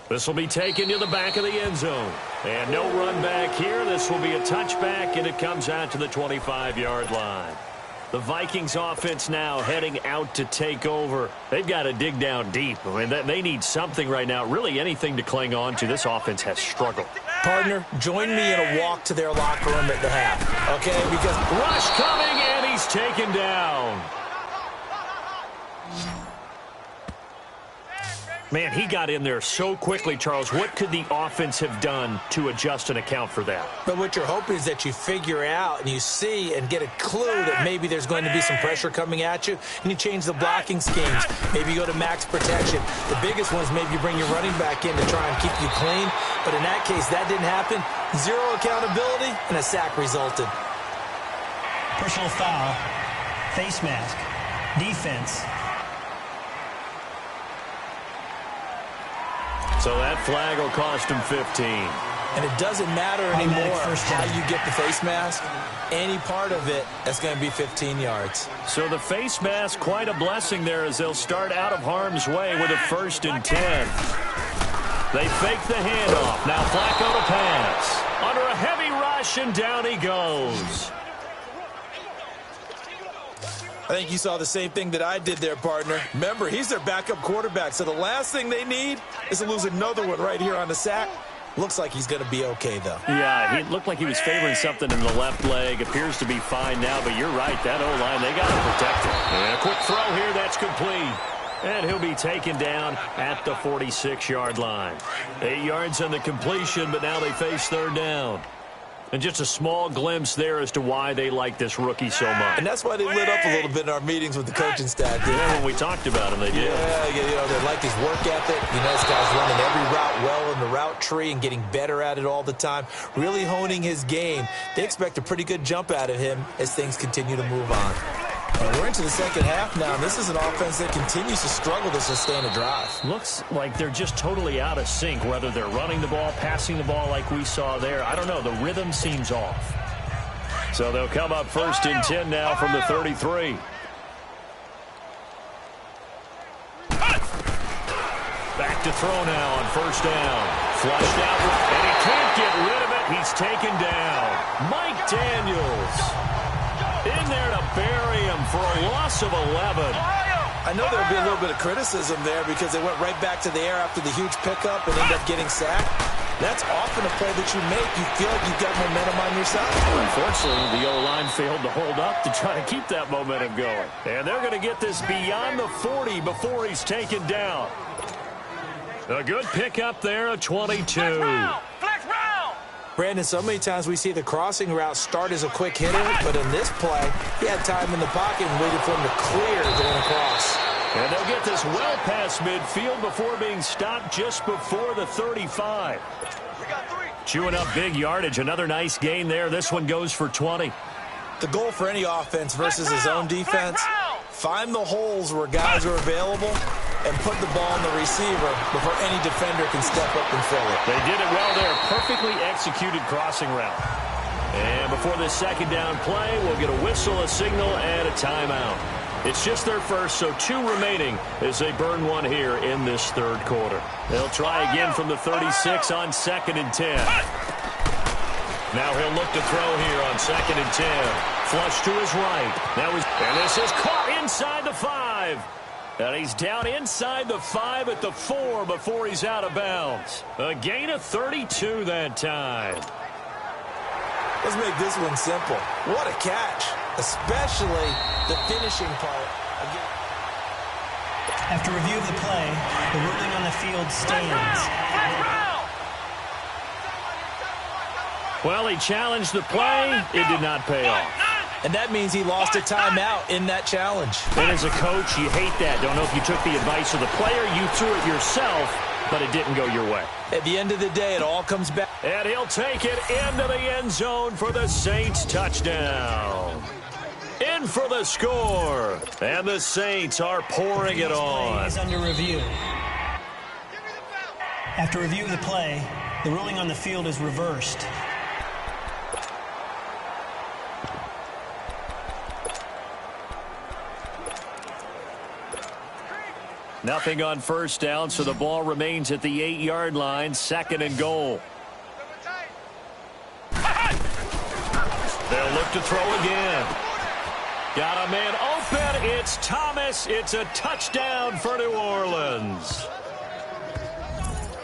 This will be taken to the back of the end zone. And no run back here. This will be a touchback, and it comes out to the 25-yard line. The Vikings offense now heading out to take over. They've got to dig down deep. I mean, they need something right now, really anything to cling on to. This offense has struggled. Partner, join me in a walk to their locker room at the half, okay? Because rush coming, and he's taken down. Man, he got in there so quickly, Charles. What could the offense have done to adjust and account for that? But what you're hoping is that you figure out and you see and get a clue that maybe there's going to be some pressure coming at you, and you change the blocking schemes. Maybe you go to max protection. The biggest one is maybe you bring your running back in to try and keep you clean. But in that case, that didn't happen. 0 accountability, and a sack resulted. Personal foul, face mask, defense. So that flag will cost him 15. And it doesn't matter anymore how you get the face mask. Any part of it, that's going to be 15 yards. So the face mask, quite a blessing there as they'll start out of harm's way with a 1st and 10. They fake the handoff. Now Flacco to pass. Under a heavy rush, and down he goes. I think you saw the same thing that I did there, partner. Remember, he's their backup quarterback, so the last thing they need is to lose another one right here on the sack. Looks like he's going to be okay, though. Yeah, he looked like he was favoring something in the left leg. Appears to be fine now, but you're right. That O-line, they got to protect him. And a quick throw here, that's complete. And he'll be taken down at the 46-yard line. 8 yards on the completion, but now they face 3rd down. And just a small glimpse there as to why they like this rookie so much. And that's why they lit up a little bit in our meetings with the coaching staff. Yeah, when we talked about him, they did. Yeah, you know, they like his work ethic. You know, this guy's running every route well in the route tree and getting better at it all the time, really honing his game. They expect a pretty good jump out of him as things continue to move on. We're into the second half now, and this is an offense that continues to struggle to sustain a drive. Looks like they're just totally out of sync, whether they're running the ball, passing the ball like we saw there. I don't know. The rhythm seems off. So they'll come up 1st and 10 now from the 33. Back to throw now on 1st down. Flushed out, and he can't he's taken down. Mike Daniels in there to bury him for a loss of 11. I know there'll be a little bit of criticism there because they went right back to the air after the huge pickup and ended up getting sacked. That's often a play that you make. You feel like you've got momentum on your side. Unfortunately, the O-line failed to hold up to try to keep that momentum going. And they're going to get this beyond the 40 before he's taken down. A good pickup there, a 22. Flex round. Brandon, so many times we see the crossing route start as a quick hitter, but in this play, he had time in the pocket and waited for him to clear going across. And they'll get this well past midfield before being stopped just before the 35. Chewing up big yardage. Another nice gain there. This one goes for 20. The goal for any offense versus his own defense, find the holes where guys are available and put the ball in the receiver before any defender can step up and fill it. They did it well there. Perfectly executed crossing route. And before this second down play, we'll get a whistle, a signal, and a timeout. It's just their first, so 2 remaining as they burn one here in this third quarter. They'll try again from the 36 on 2nd and 10. Now he'll look to throw here on 2nd and 10. Flush to his right. And this is caught inside the 5. And he's down inside the 5 at the 4 before he's out of bounds. A gain of 32 that time. Let's make this one simple. What a catch, especially the finishing part. After review of the play, the ruling on the field stands. Well, he challenged the play. It did not pay off. And that means he lost a timeout in that challenge. And as a coach, you hate that. Don't know if you took the advice of the player, you threw it yourself, but it didn't go your way. At the end of the day, it all comes back. And he'll take it into the end zone for the Saints touchdown. In for the score. And the Saints are pouring it on. Is under review. After review of the play, the ruling on the field is reversed. Nothing on first down, so the ball remains at the 8-yard line, 2nd and goal. They'll look to throw again. Got a man open. It's Thomas. It's a touchdown for New Orleans.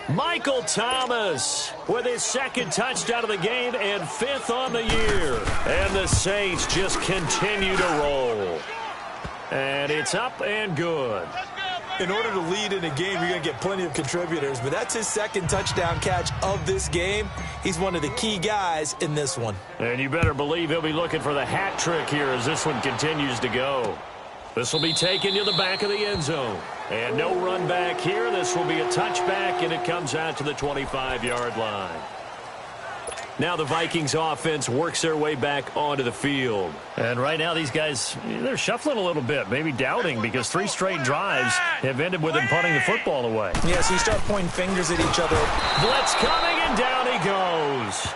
Michael Thomas with his 2nd touchdown of the game and 5th on the year. And the Saints just continue to roll. And it's up and good. In order to lead in a game, you're going to get plenty of contributors, but that's his 2nd touchdown catch of this game. He's one of the key guys in this one. And you better believe he'll be looking for the hat trick here as this one continues to go. This will be taken to the back of the end zone. And no run back here. This will be a touchback, and it comes out to the 25-yard line. Now the Vikings offense works their way back onto the field. And right now these guys, they're shuffling a little bit, maybe doubting, because 3 straight drives have ended with them punting the football away. Yeah, so you start pointing fingers at each other. Blitz coming, and down he goes.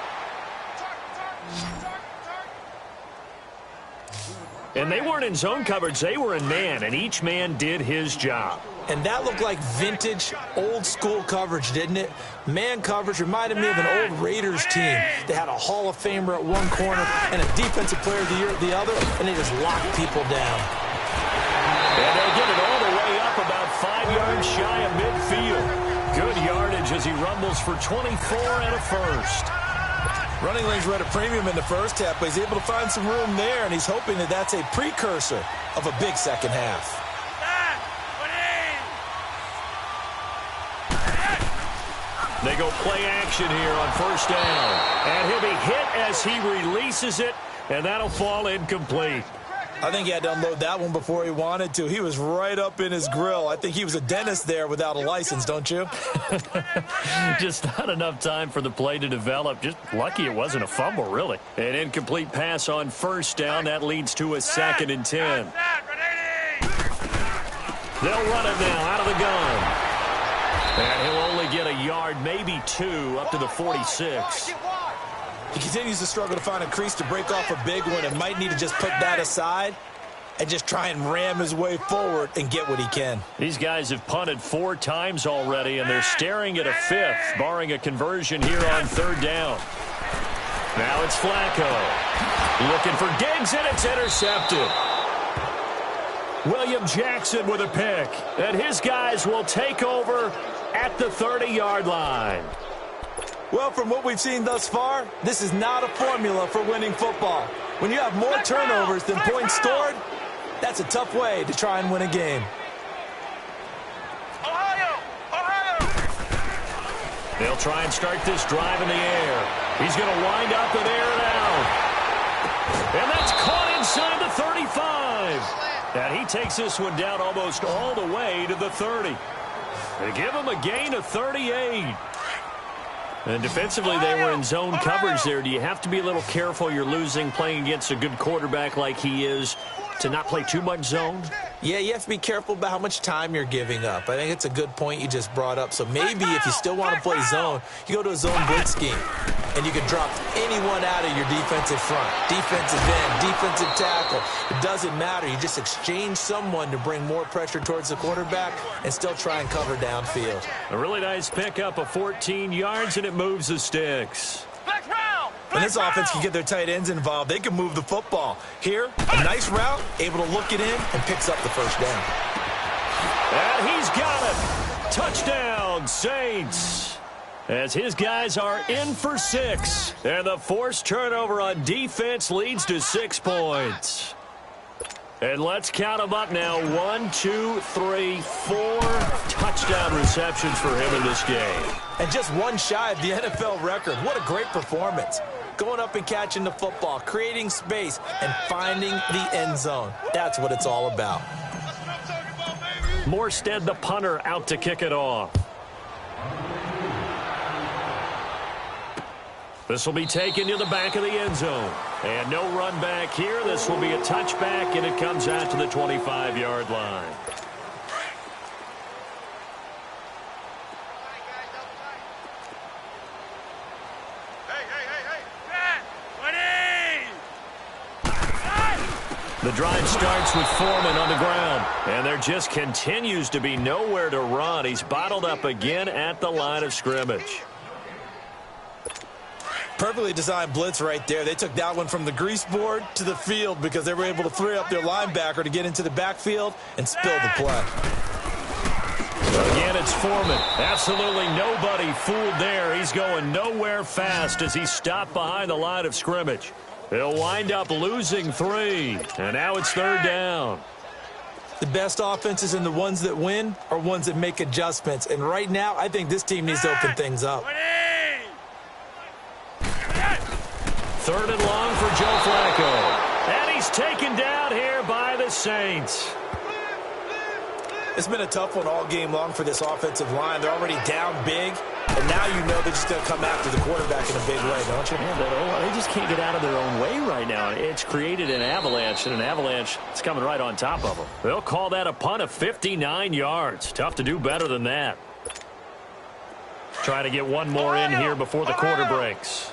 And they weren't in zone coverage, they were in man, and each man did his job. And that looked like vintage, old-school coverage, didn't it? Man coverage reminded me of an old Raiders team. They had a Hall of Famer at one corner and a Defensive Player of the Year at the other, and they just locked people down. And they get it all the way up about 5 yards shy of midfield. Good yardage as he rumbles for 24 and a first. Running lanes were at a premium in the first half, but he's able to find some room there, and he's hoping that that's a precursor of a big second half. They go play action here on first down. And he'll be hit as he releases it, and that'll fall incomplete. I think he had to unload that one before he wanted to. He was right up in his grill. I think he was a dentist there without a license, don't you? Just not enough time for the play to develop. Just lucky it wasn't a fumble, really. An incomplete pass on first down. That leads to a 2nd and 10. They'll run it now out of the gun. And he'll only get a yard, maybe 2, up to the 46. He continues to struggle to find a crease to break off a big one and might need to just put that aside and just try and ram his way forward and get what he can. These guys have punted 4 times already, and they're staring at a 5th, barring a conversion here on 3rd down. Now it's Flacco. Looking for Diggs, and it's intercepted. William Jackson with a pick. And his guys will take over at the 30-yard line. Well, from what we've seen thus far, this is not a formula for winning football. When you have more turnovers than points stored, that's a tough way to try and win a game. They'll try and start this drive in the air. He's going to wind up and air it out. And that's caught inside the 35. And he takes this one down almost all the way to the 30. They give him a gain of 38. And defensively, they were in zone coverage there. Do you have to be a little careful? You're losing playing against a good quarterback like he is to not play too much zone? Yeah, you have to be careful about how much time you're giving up. I think it's a good point you just brought up. So maybe if you still want to play zone, you go to a zone blitz scheme. And you can drop anyone out of your defensive front. Defensive end, defensive tackle. It doesn't matter. You just exchange someone to bring more pressure towards the quarterback and still try and cover downfield. A really nice pickup of 14 yards, and it moves the sticks. When this offense can get their tight ends involved, they can move the football. Here, a nice route, able to look it in, and picks up the first down. And he's got it. Touchdown, Saints. As his guys are in for 6. And the forced turnover on defense leads to 6 points. And let's count them up now. 1, 2, 3, 4 touchdown receptions for him in this game. And just one shy of the NFL record. What a great performance. Going up and catching the football, creating space, and finding the end zone. That's what it's all about. Morstead, the punter, out to kick it off. This will be taken to the back of the end zone. And no run back here. This will be a touchback, and it comes out to the 25-yard line. The drive starts with Foreman on the ground. And there just continues to be nowhere to run. He's bottled up again at the line of scrimmage. Perfectly designed blitz right there. They took that one from the grease board to the field because they were able to free up their linebacker to get into the backfield and spill the play. Again, it's Foreman. Absolutely nobody fooled there. He's going nowhere fast as he stopped behind the line of scrimmage. He'll wind up losing 3. And now it's 3rd down. The best offenses and the ones that win are ones that make adjustments. And right now, I think this team needs to open things up. 3rd and long for Joe Flacco. And he's taken down here by the Saints. It's been a tough one all game long for this offensive line. They're already down big, and now you know they're just going to come after the quarterback in a big way, don't you? Yeah, they just can't get out of their own way right now. It's created an avalanche, and an avalanche is coming right on top of them. They'll call that a punt of 59 yards. Tough to do better than that. Trying to get one more in here before the quarter breaks.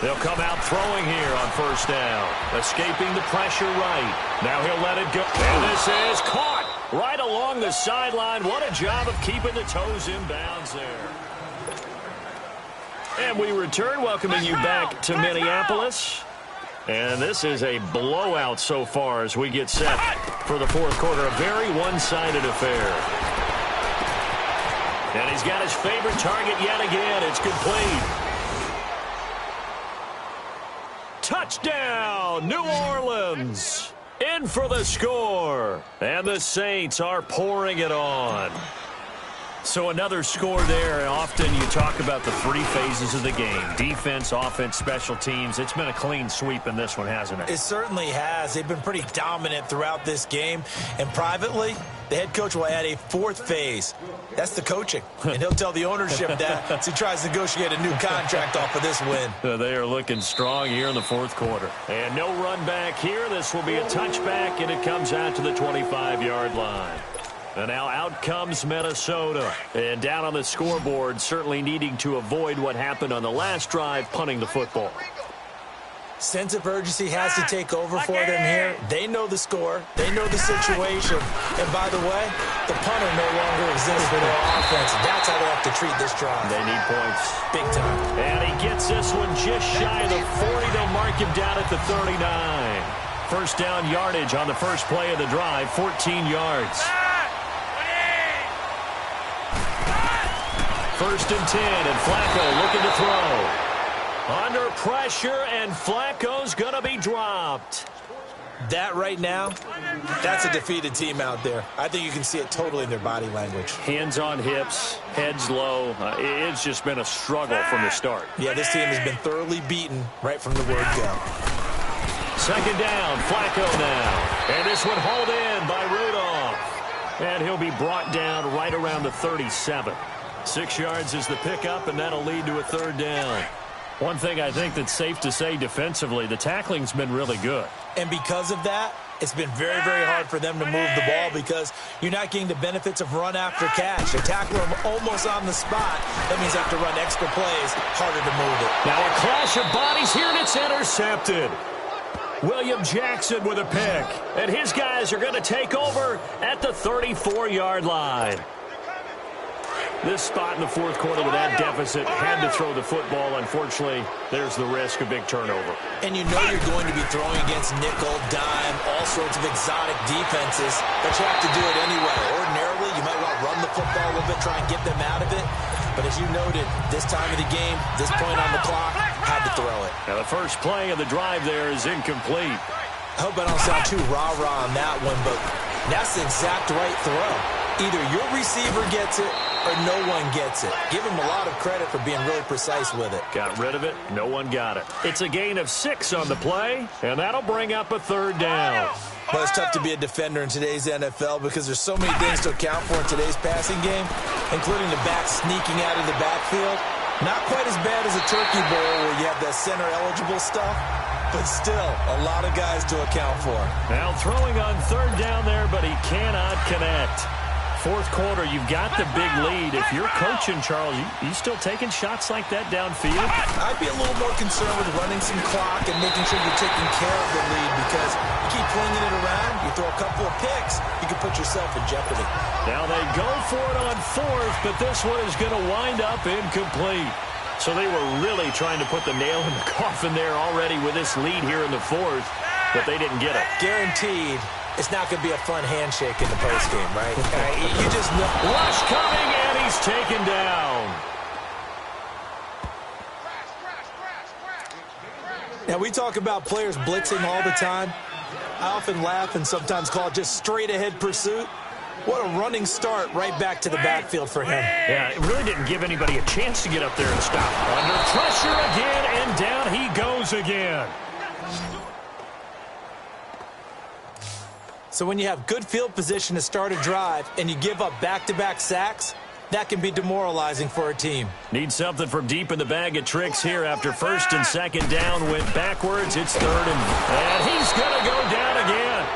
They'll come out throwing here on 1st down. Escaping the pressure right. Now he'll let it go. And this is caught right along the sideline. What a job of keeping the toes in bounds there. And we return, welcoming you back to Minneapolis. And this is a blowout so far as we get set for the 4th quarter. A very one-sided affair. And he's got his favorite target yet again. It's complete. Touchdown, New Orleans. In for the score. And the Saints are pouring it on. So another score there. Often you talk about the 3 phases of the game. Defense, offense, special teams. It's been a clean sweep in this one, hasn't it? It certainly has. They've been pretty dominant throughout this game. And privately, the head coach will add a 4th phase. That's the coaching. And he'll tell the ownership that as he tries to negotiate a new contract off of this win. They are looking strong here in the 4th quarter. And no run back here. This will be a touchback, and it comes out to the 25-yard line. And now out comes Minnesota. And down on the scoreboard, certainly needing to avoid what happened on the last drive, punting the football. Sense of urgency has to take over for them here. They know the score. They know the situation. And by the way, the punter no longer exists for their offense. That's how they have to treat this drive. They need points. Big time. And he gets this one just shy of the 40. They'll mark him down at the 39. First down yardage on the first play of the drive, 14 yards. First and 10, and Flacco looking to throw. Under pressure, and Flacco's going to be dropped. That right now, that's a defeated team out there. I think you can see it totally in their body language. Hands on hips, heads low. It's just been a struggle from the start. Yeah, this team has been thoroughly beaten right from the word go. Second down, Flacco now. And this one hauled in by Rudolph. And he'll be brought down right around the 37. 6 yards is the pickup, and that'll lead to a third down. One thing I think that's safe to say defensively, the tackling's been really good. And because of that, it's been very, very hard for them to move the ball because you're not getting the benefits of run after catch. They tackle them almost on the spot. That means they have to run extra plays, harder to move it. Now a clash of bodies here, and it's intercepted. William Jackson with a pick. And his guys are going to take over at the 34-yard line. This spot in the fourth quarter with that deficit, had to throw the football. Unfortunately, there's the risk of big turnover. And you know you're going to be throwing against nickel, dime, all sorts of exotic defenses, but you have to do it anyway. Ordinarily, you might want to run the football a little bit, try and get them out of it. But as you noted, this time of the game, this point on the clock, had to throw it. Now the first play of the drive there is incomplete. I hope I don't sound too rah-rah on that one, but that's the exact right throw. Either your receiver gets it or no one gets it. Give him a lot of credit for being really precise with it. Got rid of it. No one got it. It's a gain of 6 on the play, and that'll bring up a third down. Well, it's tough to be a defender in today's NFL because there's so many things to account for in today's passing game, including the back sneaking out of the backfield. Not quite as bad as a turkey bowl where you have that center-eligible stuff, but still a lot of guys to account for. Now throwing on third down there, but he cannot connect. Fourth quarter, you've got the big lead. If you're coaching, Charles, you still taking shots like that downfield? I'd be a little more concerned with running some clock and making sure you're taking care of the lead because you keep flinging it around, you throw a couple of picks, you can put yourself in jeopardy. Now they go for it on fourth, but this one is going to wind up incomplete. So they were really trying to put the nail in the coffin there already with this lead here in the fourth, but they didn't get it. Guaranteed. It's not going to be a fun handshake in the postgame, right? You just know. Rush coming, and he's taken down. Now, we talk about players blitzing all the time. I often laugh and sometimes call it just straight-ahead pursuit. What a running start right back to the backfield for him. Yeah, it really didn't give anybody a chance to get up there and stop. Under pressure again, and down he goes again. So when you have good field position to start a drive and you give up back-to-back sacks, that can be demoralizing for a team. Need something from deep in the bag of tricks here after first and second down went backwards. It's third and he's going to go down again.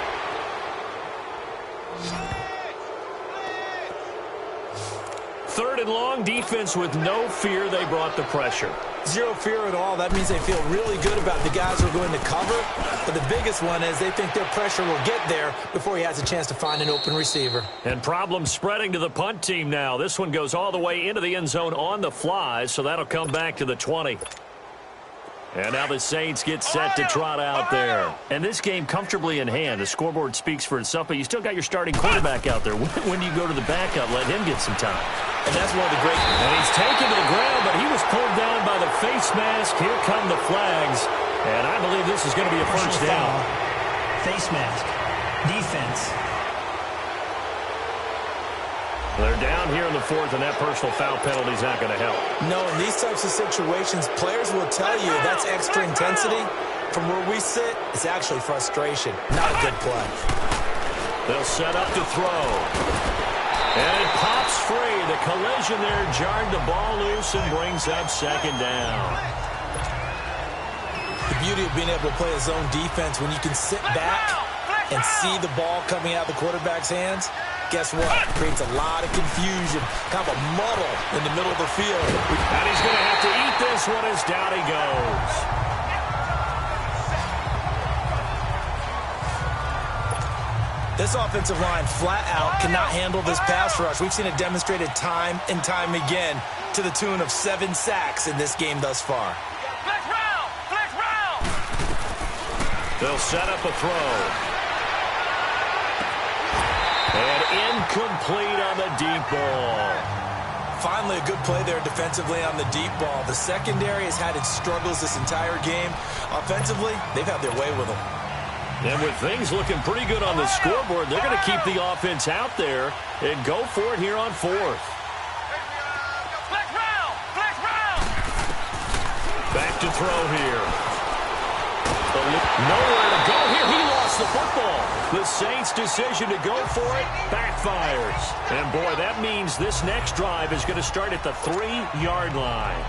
Third and long, defense with no fear. They brought the pressure. Zero fear at all. That means they feel really good about the guys who are going to cover. But the biggest one is they think their pressure will get there before he has a chance to find an open receiver. And problems spreading to the punt team now. This one goes all the way into the end zone on the fly, so that'll come back to the 20. And now the Saints get set to trot out there. And this game comfortably in hand. The scoreboard speaks for itself, but you still got your starting quarterback out there. When you go to the backup, let him get some time. And that's one of the great... And he's taken to the ground, but he was pulled down by the face mask. Here come the flags. And I believe this is going to be a first down. Face mask. Defense. They're down here in the fourth, and that personal foul penalty is not going to help. No, in these types of situations, players will tell you that's extra intensity. From where we sit, it's actually frustration. Not a good play. They'll set up to throw. And it pops free. The collision there jarred the ball loose and brings up second down. The beauty of being able to play a zone defense when you can sit back and see the ball coming out of the quarterback's hands, guess what? Creates a lot of confusion, kind of a muddle in the middle of the field. And he's going to have to eat this one as down he goes. This offensive line flat out cannot handle this pass rush. We've seen it demonstrated time and time again to the tune of 7 sacks in this game thus far. Flex round! Flex round! They'll set up a throw. And incomplete on the deep ball. Finally, a good play there defensively on the deep ball. The secondary has had its struggles this entire game. Offensively, they've had their way with them. And with things looking pretty good on the scoreboard, they're going to keep the offense out there and go for it here on 4th. Flex round! Flex round! Back to throw here. Nowhere to go here. He lost the football. The Saints' decision to go for it backfires. And, boy, that means this next drive is going to start at the 3-yard line.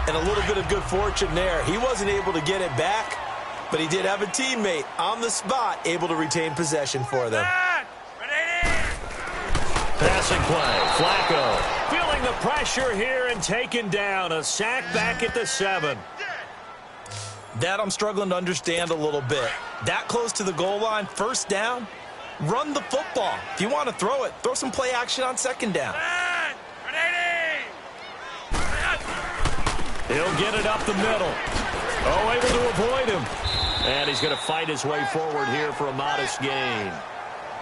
And a little bit of good fortune there. He wasn't able to get it back, but he did have a teammate on the spot able to retain possession for them. Passing play. Flacco feeling the pressure here and taken down. A sack back at the 7. That I'm struggling to understand a little bit. That close to the goal line, first down, run the football. If you want to throw it, throw some play action on second down. He'll get it up the middle. Oh, able to avoid him. And he's going to fight his way forward here for a modest gain.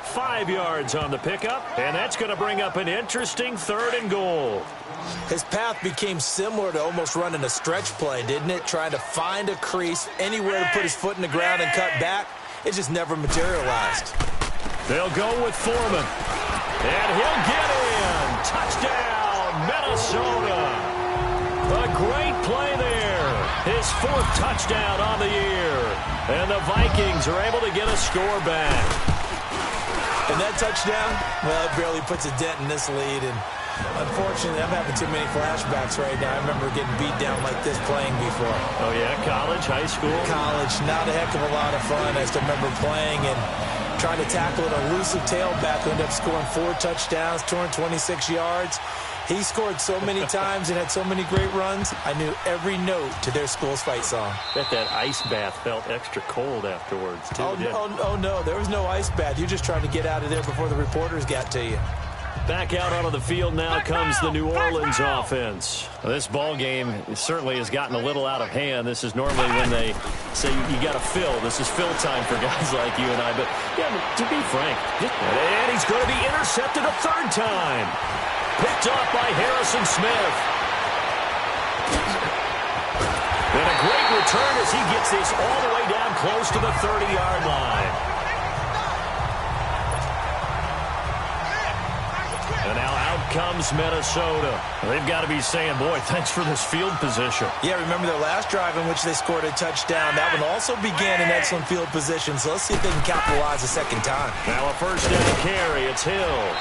5 yards on the pickup, and that's going to bring up an interesting 3rd and goal. His path became similar to almost running a stretch play, didn't it? Trying to find a crease, anywhere to put his foot in the ground and cut back. It just never materialized. They'll go with Foreman. And he'll get in. Touchdown, Minnesota. A great play there. His 4th touchdown on the year. And the Vikings are able to get a score back. And that touchdown, well, it barely puts a dent in this lead. And unfortunately, I'm having too many flashbacks right now. I remember getting beat down like this playing before. Oh, yeah? College, high school? College, not a heck of a lot of fun. I just remember playing and trying to tackle an elusive tailback who ended up scoring 4 touchdowns, 226 yards. He scored so many times and had so many great runs, I knew every note to their school's fight song. Bet that ice bath felt extra cold afterwards, too. Oh, no, there was no ice bath. You're just trying to get out of there before the reporters got to you. Back out onto the field now comes the New Orleans offense. This ball game certainly has gotten a little out of hand. This is normally when they say you got to fill. This is fill time for guys like you and I. But, yeah, to be frank, and he's going to be intercepted a 3rd time. Picked off by Harrison Smith. And a great return as he gets this all the way down close to the 30-yard line. And now out comes Minnesota. They've got to be saying, boy, thanks for this field position. Yeah, remember their last drive in which they scored a touchdown. That one also began in excellent field position, so let's see if they can capitalize a second time. Now a 1st down carry. It's Hill.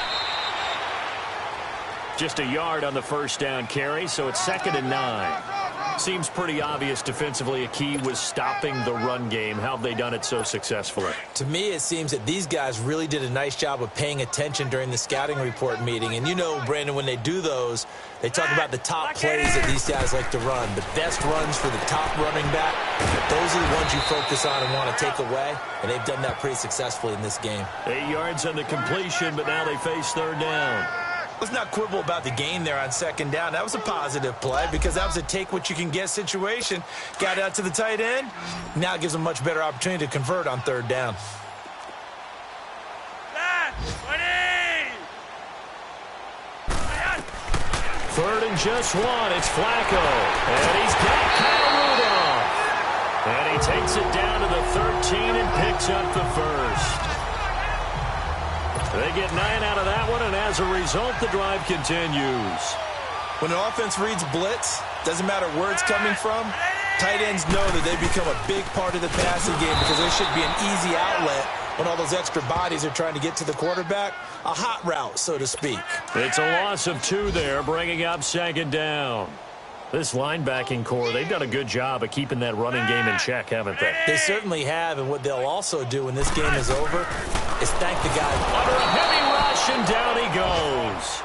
Just a yard on the 1st down carry, so it's 2nd and 9. Seems pretty obvious defensively a key was stopping the run game. How have they done it so successfully? To me, it seems that these guys really did a nice job of paying attention during the scouting report meeting. And you know, Brandon, when they do those, they talk about the top plays that these guys like to run. The best runs for the top running back, those are the ones you focus on and want to take away. And they've done that pretty successfully in this game. 8 yards on the completion, but now they face 3rd down. Let's not quibble about the gain there on 2nd down. That was a positive play because that was a take-what-you-can-get situation. Got out to the tight end. Now it gives them a much better opportunity to convert on 3rd down. 3rd and just 1. It's Flacco. And he's got Kyle Rudolph. And he takes it down to the 13 and picks up the 1st. They get 9 out of that one, and as a result, the drive continues. When an offense reads blitz, doesn't matter where it's coming from, tight ends know that they become a big part of the passing game because there should be an easy outlet when all those extra bodies are trying to get to the quarterback. A hot route, so to speak. It's a loss of 2 there, bringing up 2nd down. This linebacking core, they've done a good job of keeping that running game in check, haven't they? They certainly have, and what they'll also do when this game is over is thank the guy. Under a heavy rush, and down he goes.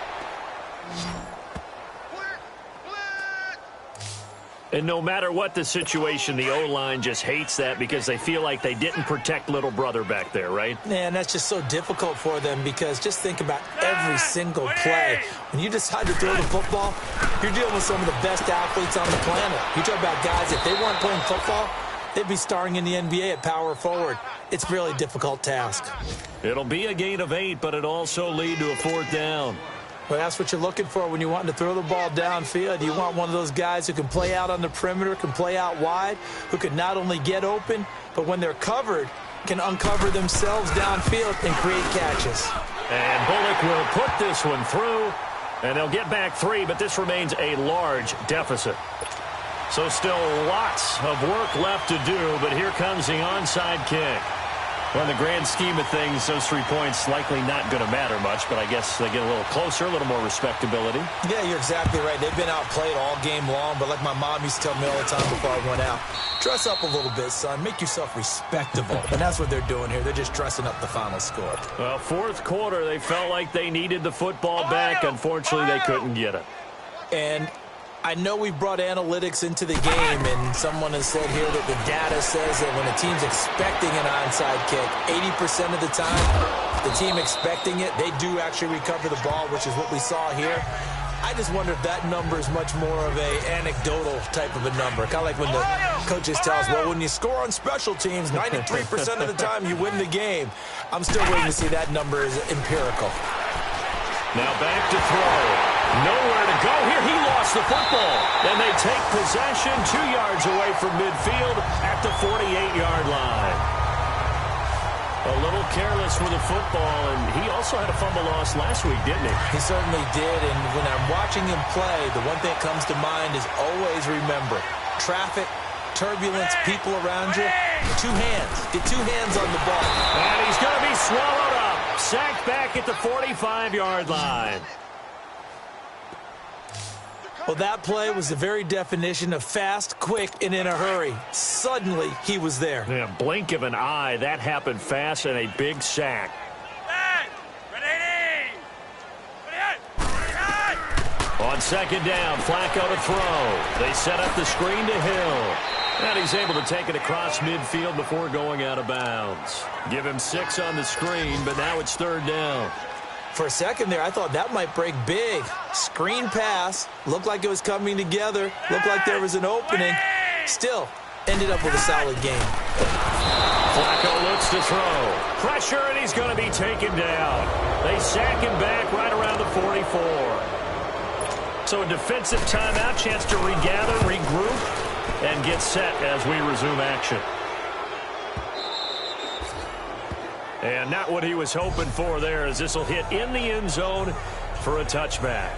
And no matter what the situation, the O-line just hates that because they feel like they didn't protect little brother back there, right? Man, that's just so difficult for them because just think about every single play. When you decide to throw the football, you're dealing with some of the best athletes on the planet. You talk about guys, if they weren't playing football, they'd be starring in the NBA at power forward. It's a really difficult task. It'll be a gain of 8, but it'll also lead to a 4th down. Well, that's what you're looking for when you're wanting to throw the ball downfield. You want one of those guys who can play out on the perimeter, can play out wide, who can not only get open, but when they're covered, can uncover themselves downfield and create catches. And Bullock will put this one through, and they'll get back 3, but this remains a large deficit. So still lots of work left to do, but here comes the onside kick. Well, in the grand scheme of things, those 3 points likely not going to matter much, but I guess they get a little closer, a little more respectability. Yeah, you're exactly right. They've been outplayed all game long, but like my mom used to tell me all the time before I went out, dress up a little bit, son. Make yourself respectable. And that's what they're doing here. They're just dressing up the final score. Well, 4th quarter, they felt like they needed the football back. Unfortunately, they couldn't get it. And I know we brought analytics into the game, and someone has said here that the data says that when a team's expecting an onside kick, 80% of the time, the team expecting it, they do actually recover the ball, which is what we saw here. I just wonder if that number is much more of a anecdotal type of a number. Kind of like when the coaches tell us, well, when you score on special teams, 93% of the time you win the game. I'm still waiting to see that number is empirical. Now back to throw. Nowhere to go here. He lost the football. And they take possession 2 yards away from midfield at the 48-yard line. A little careless with the football, and he also had a fumble loss last week, didn't he? He certainly did, and when I'm watching him play, the one thing that comes to mind is always remember, traffic, turbulence, people around you, 2 hands. Get 2 hands on the ball. And he's going to be swallowed up. Sacked back at the 45-yard line. Well, that play was the very definition of fast, quick, and in a hurry. Suddenly, he was there. Yeah, blink of an eye. That happened fast and a big sack. On 2nd down, Flacco to throw. They set up the screen to Hill. And he's able to take it across midfield before going out of bounds. Give him 6 on the screen, but now it's 3rd down. For a second there, I thought that might break big. Screen pass. Looked like it was coming together. Looked like there was an opening. Still, ended up with a solid game. Flacco looks to throw. Pressure, and he's going to be taken down. They sack him back right around the 44. So a defensive timeout, chance to regather, regroup, and get set as we resume action. And not what he was hoping for there, as this will hit in the end zone for a touchback.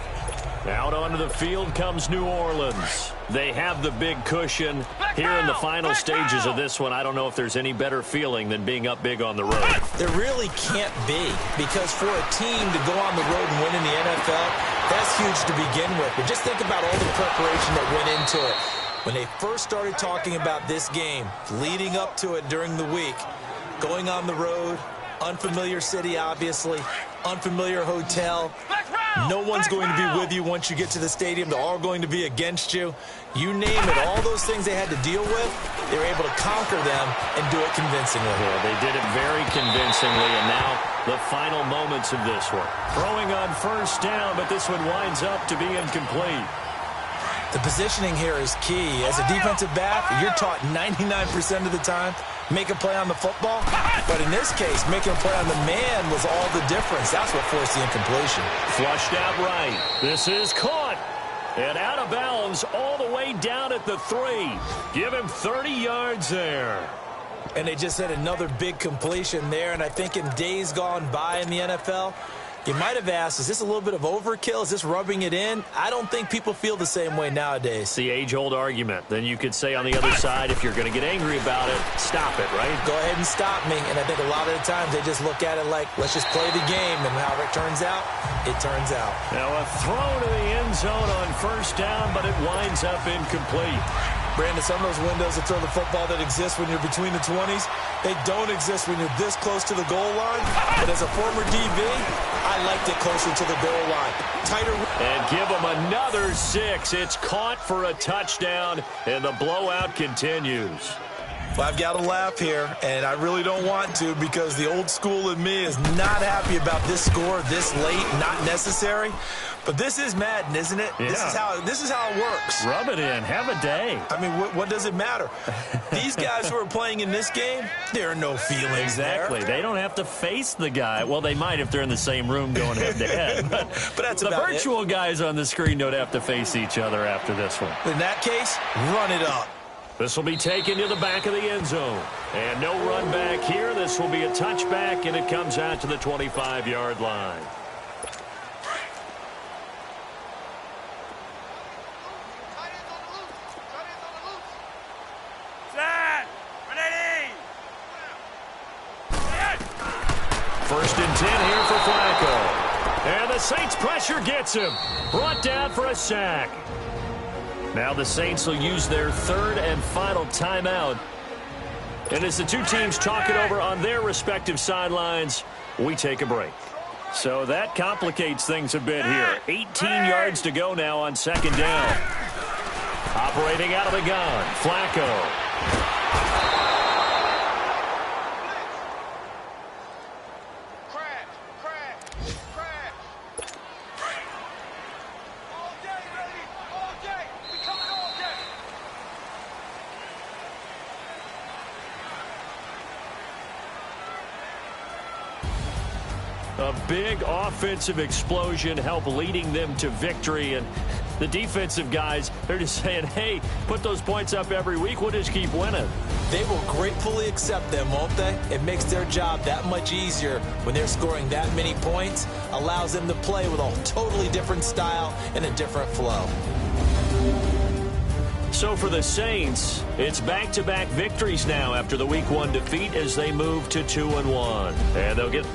Out onto the field comes New Orleans. They have the big cushion here in the final stages of this one. I don't know if there's any better feeling than being up big on the road. There really can't be, because for a team to go on the road and win in the NFL, that's huge to begin with. But just think about all the preparation that went into it. When they first started talking about this game, leading up to it during the week, going on the road, unfamiliar city, obviously, unfamiliar hotel. No one's going to be with you once you get to the stadium. They're all going to be against you. You name it, all those things they had to deal with, they were able to conquer them and do it convincingly. Yeah, they did it very convincingly, and now the final moments of this one. Throwing on 1st down, but this one winds up to be incomplete. The positioning here is key. As a defensive back, you're taught 99% of the time, make a play on the football. But in this case, making a play on the man was all the difference. That's what forced the incompletion. Flushed out right. This is caught. And out of bounds all the way down at the 3. Give him 30 yards there. And they just had another big completion there. And I think in days gone by in the NFL, you might have asked, is this a little bit of overkill? Is this rubbing it in? I don't think people feel the same way nowadays. It's the age-old argument. Then you could say on the other side, if you're going to get angry about it, stop it, right? Go ahead and stop me. And I think a lot of the times they just look at it like, let's just play the game. And however it turns out, it turns out. Now a throw to the end zone on 1st down, but it winds up incomplete. Brandon, some of those windows to throw the football that exist when you're between the 20s, they don't exist when you're this close to the goal line. But as a former DB, I liked it closer to the goal line. Tighter. And give them another 6. It's caught for a touchdown, and the blowout continues. Well, I've got to laugh here, and I really don't want to because the old school in me is not happy about this score this late, not necessary. But this is Madden, isn't it? Yeah. This is how it works. Rub it in. Have a day. I mean, what does it matter? These guys who are playing in this game, there are no feelings Exactly. there. They don't have to face the guy. Well, they might if they're in the same room going head-to-head. But that's the about virtual guys on the screen don't have to face each other after this one. In that case, run it up. This will be taken to the back of the end zone. And no run back here. This will be a touchback, and it comes out to the 25-yard line. First and 10 here for Flacco. And the Saints pressure gets him. Brought down for a sack. Now the Saints will use their third and final timeout. And as the two teams talk it over on their respective sidelines, we take a break. So that complicates things a bit here. 18 yards to go now on second down. Operating out of the gun, Flacco. A big offensive explosion helped leading them to victory. And the defensive guys, they're just saying, hey, put those points up every week. We'll just keep winning. They will gratefully accept them, won't they? It makes their job that much easier when they're scoring that many points. Allows them to play with a totally different style and a different flow. So for the Saints, it's back-to-back victories now after the Week 1 defeat as they move to 2-1. And they'll get